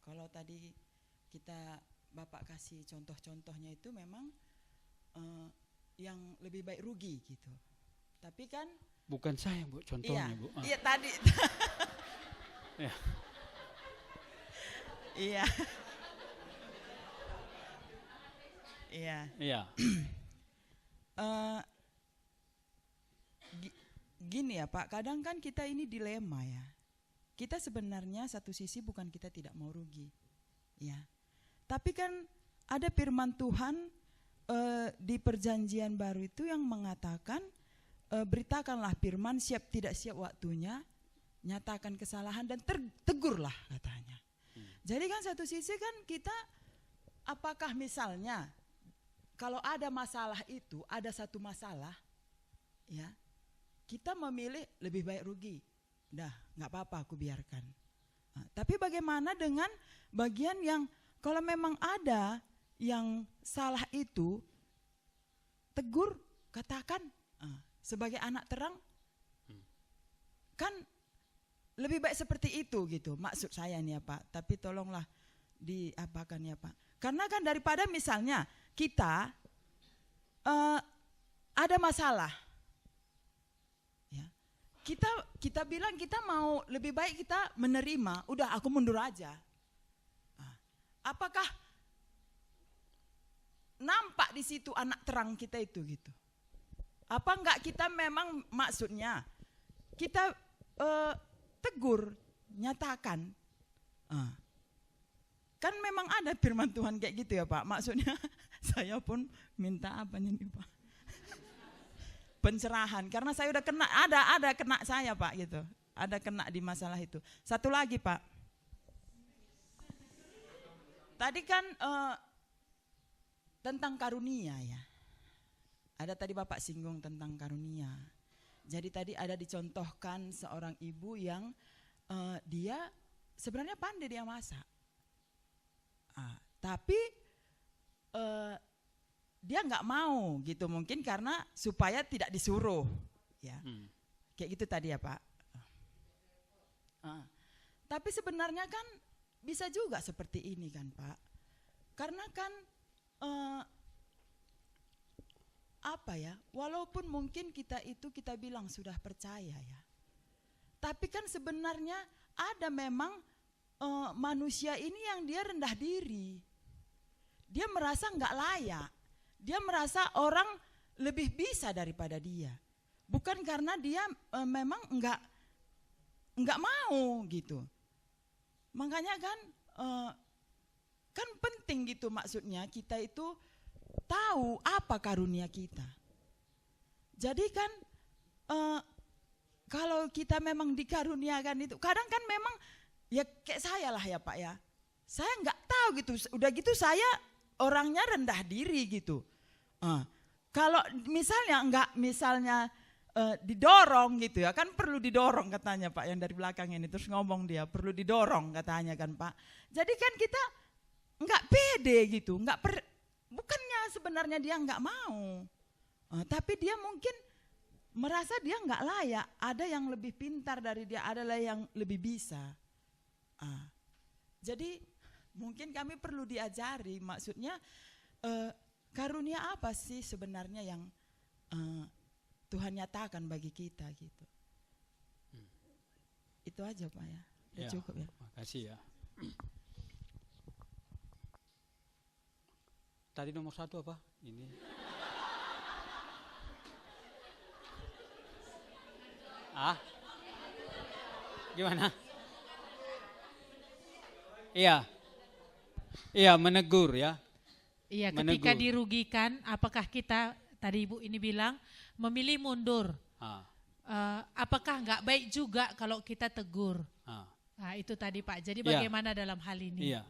S5: kalau tadi kita Bapak kasih contoh-contohnya itu memang yang lebih baik rugi gitu. Tapi kan
S1: bukan saya Bu contohnya Bu.
S5: Iya tadi.
S1: Ya.
S5: Iya. Iya.
S1: Iya.
S5: Gini ya Pak, kadang kan kita ini dilema ya. Kita sebenarnya satu sisi bukan kita tidak mau rugi, ya. Tapi kan ada firman Tuhan di Perjanjian Baru itu yang mengatakan beritakanlah firman, siap tidak siap waktunya, nyatakan kesalahan dan tegurlah katanya. Jadi kan satu sisi kan kita, apakah misalnya kalau ada masalah itu, ada satu masalah, ya kita memilih lebih baik rugi, dah nggak apa-apa aku biarkan. Nah, tapi bagaimana dengan bagian yang kalau memang ada yang salah itu, tegur, katakan, sebagai anak terang, kan lebih baik seperti itu gitu, maksud saya nih ya Pak. Tapi tolonglah diapakan ya Pak. Karena kan daripada misalnya kita ada masalah, ya, kita bilang kita mau lebih baik kita menerima, udah aku mundur aja. Apakah nampak di situ anak terang kita itu gitu? Apa enggak kita memang maksudnya kita tegur, nyatakan. Kan memang ada firman Tuhan kayak gitu ya Pak. Maksudnya saya pun minta apa nih Pak? Pencerahan, karena saya udah kena, ada kena saya Pak gitu. Ada kena di masalah itu. Satu lagi Pak. Tadi kan tentang karunia ya. Ada tadi Bapak singgung tentang karunia. Jadi tadi ada dicontohkan seorang ibu yang dia sebenarnya pandai dia masak. Tapi dia nggak mau gitu, mungkin karena supaya tidak disuruh. Ya. Kayak gitu tadi ya Pak. Tapi sebenarnya kan bisa juga seperti ini kan Pak. Karena kan apa ya, walaupun mungkin kita bilang sudah percaya ya, tapi kan sebenarnya ada memang manusia ini yang dia rendah diri, dia merasa nggak layak, dia merasa orang lebih bisa daripada dia, bukan karena dia memang nggak mau gitu. Makanya kan kan penting gitu, maksudnya kita itu tahu apa karunia kita. Jadi kan kalau kita memang dikaruniakan itu, kadang kan memang ya kayak saya lah ya Pak ya, saya nggak tahu gitu, udah gitu saya orangnya rendah diri gitu. Kalau misalnya didorong gitu ya, kan perlu didorong katanya Pak yang dari belakang ini, terus ngomong dia perlu didorong katanya kan Pak. Jadi kan kita nggak pede gitu, bukannya sebenarnya dia nggak mau, tapi dia mungkin merasa dia nggak layak, ada yang lebih pintar dari dia, adalah yang lebih bisa. Jadi mungkin kami perlu diajari, maksudnya karunia apa sih sebenarnya yang Tuhan nyatakan bagi kita gitu. Itu aja Pak ya, udah cukup ya.
S1: Makasih ya. Tadi nomor 1 apa? Ini. Gimana? Iya. Iya, menegur ya.
S2: Iya, ketika dirugikan, apakah kita, tadi Ibu ini bilang, memilih mundur. Apakah enggak baik juga kalau kita tegur? Nah, itu tadi Pak, jadi bagaimana dalam hal ini?
S1: Iya,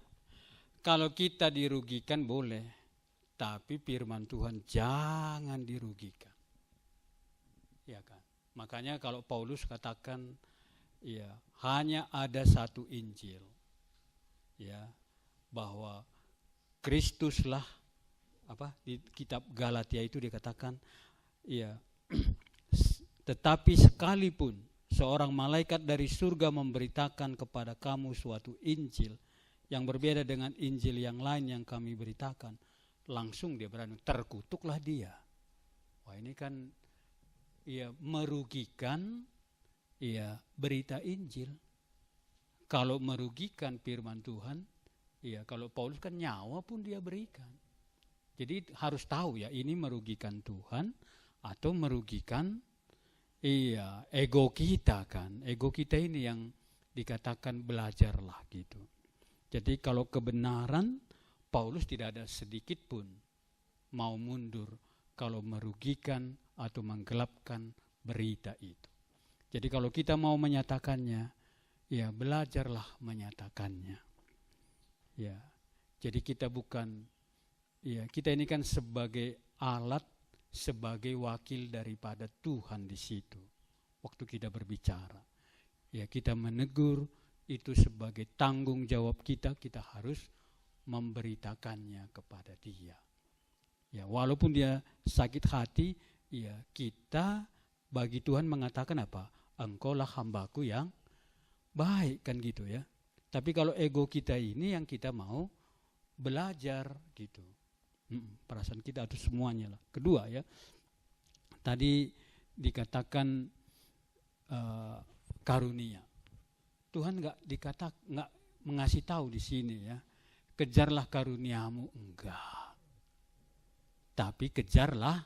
S1: kalau kita dirugikan boleh, tapi firman Tuhan jangan dirugikan. Ya kan? Makanya kalau Paulus katakan, ya hanya ada satu Injil, ya, bahwa Kristuslah, di kitab Galatia itu dikatakan, ya, tetapi sekalipun seorang malaikat dari surga memberitakan kepada kamu suatu Injil yang berbeda dengan Injil yang lain yang kami beritakan, langsung dia berani, terkutuklah dia. Wah, ini kan ya merugikan ya berita Injil. Kalau merugikan firman Tuhan, ya kalau Paulus kan nyawa pun dia berikan. Jadi harus tahu ya, ini merugikan Tuhan atau merugikan ego kita kan. Ego kita ini yang dikatakan belajarlah gitu. Jadi kalau kebenaran, Paulus tidak ada sedikit pun mau mundur kalau merugikan atau menggelapkan berita itu. Jadi kalau kita mau menyatakannya, ya belajarlah menyatakannya. Ya, jadi kita bukan, ya kita ini kan sebagai alat, sebagai wakil daripada Tuhan di situ. Waktu kita berbicara, ya kita menegur, itu sebagai tanggung jawab kita harus memberitakannya kepada dia. Ya, walaupun dia sakit hati, ya kita bagi Tuhan mengatakan apa? Engkaulah hambaku yang baik, kan gitu ya. Tapi kalau ego kita ini yang kita mau belajar gitu. Perasaan kita itu semuanya lah. Kedua ya, tadi dikatakan karunia. Tuhan nggak mengasih tahu di sini ya, kejarlah karuniamu, enggak. Tapi kejarlah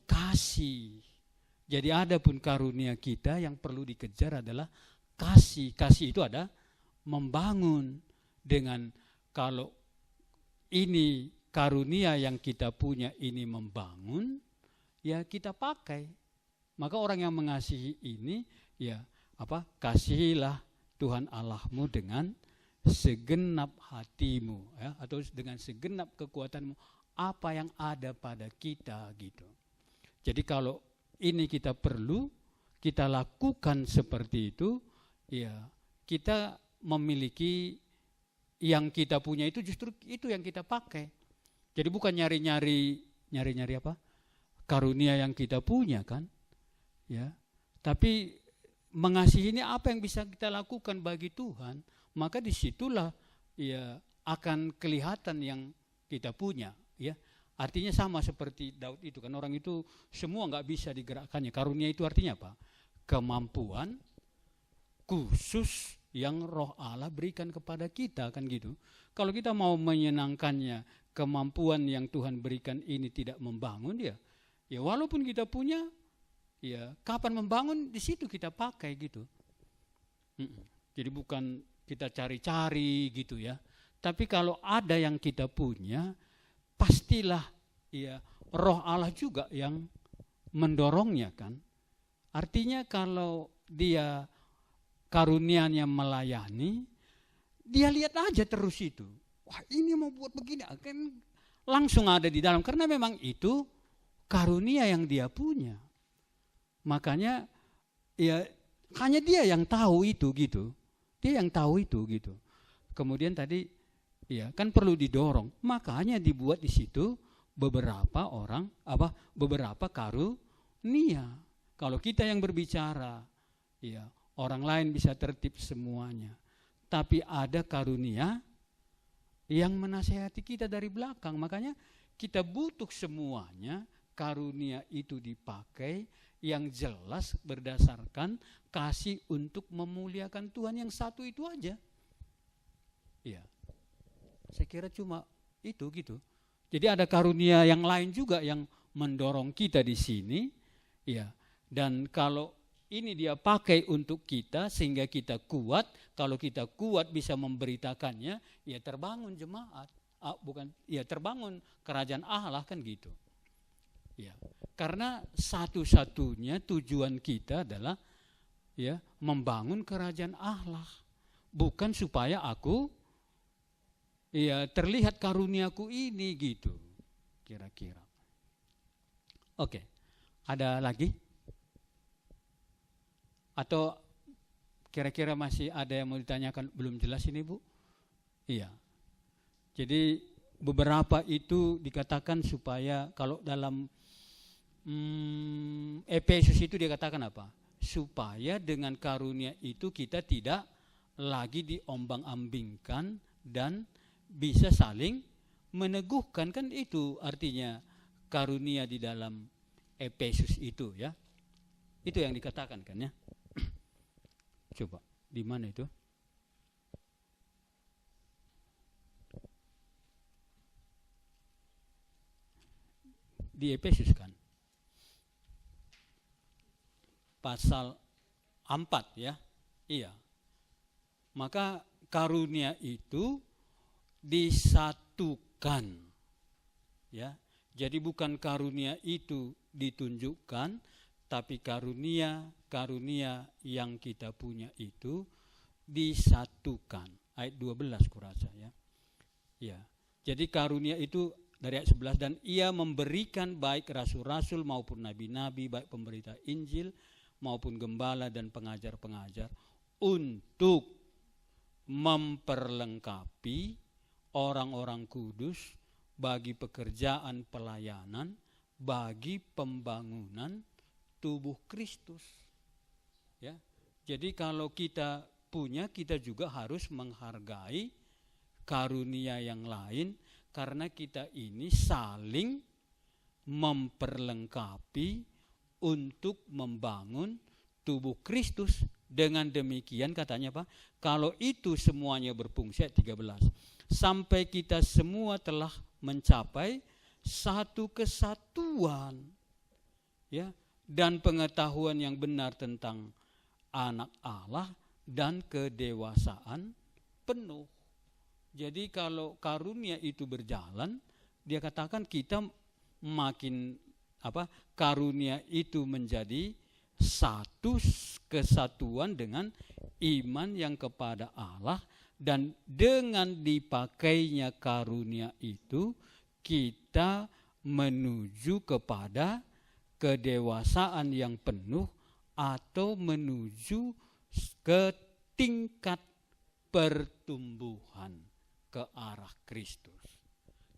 S1: kasih. Jadi ada pun karunia kita yang perlu dikejar adalah kasih. Kasih itu ada membangun. Dengan kalau ini karunia yang kita punya ini membangun, ya kita pakai. Maka orang yang mengasihi ini, ya kasihilah Tuhan Allahmu dengan segenap hatimu, ya, atau dengan segenap kekuatanmu, apa yang ada pada kita gitu. Jadi kalau ini kita perlu, kita lakukan seperti itu, ya kita memiliki yang kita punya itu, justru itu yang kita pakai. Jadi bukan nyari-nyari apa? Karunia yang kita punya kan, ya. Tapi mengasihi ini apa yang bisa kita lakukan bagi Tuhan, maka disitulah ya akan kelihatan yang kita punya, ya. Artinya sama seperti Daud itu kan, orang itu semua nggak bisa digerakkannya. Karunia itu artinya apa? Kemampuan khusus yang Roh Allah berikan kepada kita kan gitu. Kalau kita mau menyenangkannya, kemampuan yang Tuhan berikan ini tidak membangun dia, ya walaupun kita punya, ya kapan membangun di situ kita pakai gitu. Jadi bukan kita cari-cari gitu ya. Tapi kalau ada yang kita punya, pastilah ya Roh Allah juga yang mendorongnya kan. Artinya kalau dia karunianya melayani, dia lihat aja terus itu. Wah, ini mau buat begini, kan langsung ada di dalam, karena memang itu karunia yang dia punya. Makanya ya hanya dia yang tahu itu gitu. Dia yang tahu itu gitu. Kemudian tadi ya kan perlu didorong. Makanya dibuat di situ beberapa karunia. Kalau kita yang berbicara, ya orang lain bisa tertib semuanya. Tapi ada karunia yang menasihati kita dari belakang. Makanya kita butuh semuanya karunia itu dipakai yang jelas berdasarkan kasih untuk memuliakan Tuhan, yang satu itu aja. Ya, saya kira cuma itu gitu. Jadi ada karunia yang lain juga yang mendorong kita di sini, ya. Dan kalau ini dia pakai untuk kita sehingga kita kuat. Kalau kita kuat bisa memberitakannya, ya terbangun jemaat. Terbangun kerajaan Allah kan gitu. Ya, karena satu-satunya tujuan kita adalah ya membangun kerajaan Allah, bukan supaya aku ya terlihat karuniaku ini gitu, kira-kira. Oke, ada lagi? Atau kira-kira masih ada yang mau ditanyakan belum jelas ini Bu? Iya. Jadi beberapa itu dikatakan supaya kalau dalam Efesus itu dia katakan apa? Supaya dengan karunia itu kita tidak lagi diombang-ambingkan dan bisa saling meneguhkan, kan itu artinya karunia di dalam Efesus itu ya. Itu yang dikatakan kan ya. Coba di mana itu? Di Efesus kan. Pasal 4 ya. Iya. Maka karunia itu disatukan. Ya. Jadi bukan karunia itu ditunjukkan, tapi karunia yang kita punya itu disatukan. Ayat 12 kurasa ya. Ya. Jadi karunia itu dari ayat 11, dan ia memberikan baik rasul-rasul maupun nabi-nabi, baik pemberita Injil maupun gembala dan pengajar-pengajar, untuk memperlengkapi orang-orang kudus bagi pekerjaan pelayanan, bagi pembangunan tubuh Kristus. Ya. Jadi kalau kita punya, kita juga harus menghargai karunia yang lain, karena kita ini saling memperlengkapi untuk membangun tubuh Kristus. Dengan demikian katanya apa? Kalau itu semuanya berfungsi, 13. Sampai kita semua telah mencapai satu kesatuan. Ya, dan pengetahuan yang benar tentang anak Allah dan kedewasaan penuh. Jadi kalau karunia itu berjalan, dia katakan kita makin karunia itu menjadi satu kesatuan dengan iman yang kepada Allah, dan dengan dipakainya karunia itu kita menuju kepada kedewasaan yang penuh atau menuju ke tingkat pertumbuhan ke arah Kristus.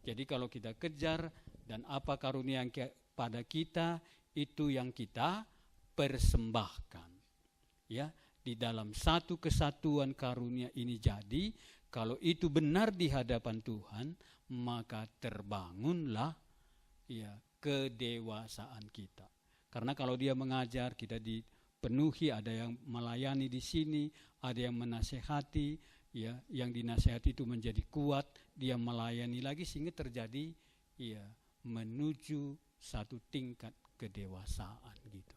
S1: Jadi kalau kita kejar dan apa karunia yang pada kita, itu yang kita persembahkan. Ya, di dalam satu kesatuan karunia ini, jadi kalau itu benar di hadapan Tuhan, maka terbangunlah ya kedewasaan kita. Karena kalau dia mengajar, kita dipenuhi, ada yang melayani di sini, ada yang menasehati, ya, yang dinasehati itu menjadi kuat, dia melayani lagi sehingga terjadi ya menuju satu tingkat kedewasaan gitu.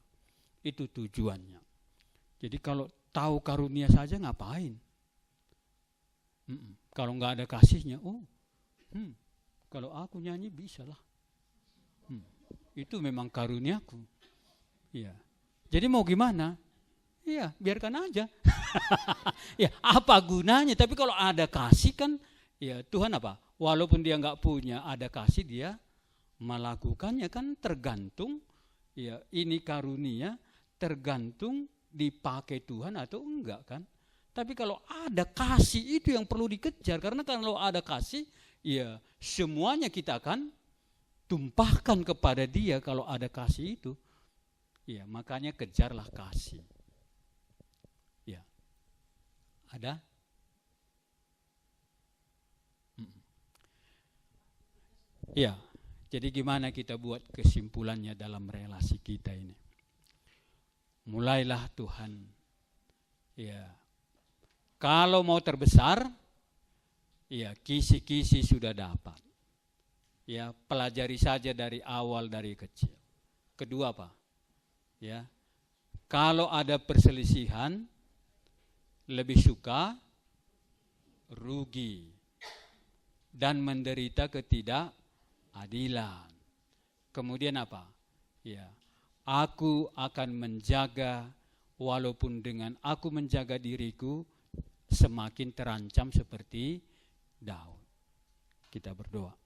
S1: Itu tujuannya. Jadi kalau tahu karunia saja ngapain? Kalau nggak ada kasihnya, kalau aku nyanyi bisa lah. Itu memang karuniaku. Ya. Jadi mau gimana? Iya, biarkan aja. Ya, apa gunanya? Tapi kalau ada kasih kan, ya Tuhan apa? Walaupun dia nggak punya, ada kasih, dia melakukannya kan tergantung. Ya, ini karunia tergantung dipakai Tuhan atau enggak kan? Tapi kalau ada kasih itu yang perlu dikejar, karena kalau ada kasih, ya semuanya kita akan tumpahkan kepada Dia kalau ada kasih itu. Ya, makanya kejarlah kasih. Ya. Ada? Ya. Jadi gimana kita buat kesimpulannya dalam relasi kita ini? Mulailah Tuhan. Ya. Kalau mau terbesar, ya kisi-kisi sudah dapat. Ya, pelajari saja dari awal, dari kecil. Kedua apa? Ya. Kalau ada perselisihan, lebih suka rugi dan menderita ketidakadilan. Kemudian apa? Ya, aku akan menjaga, walaupun dengan aku menjaga diriku semakin terancam seperti Daud. Kita berdoa.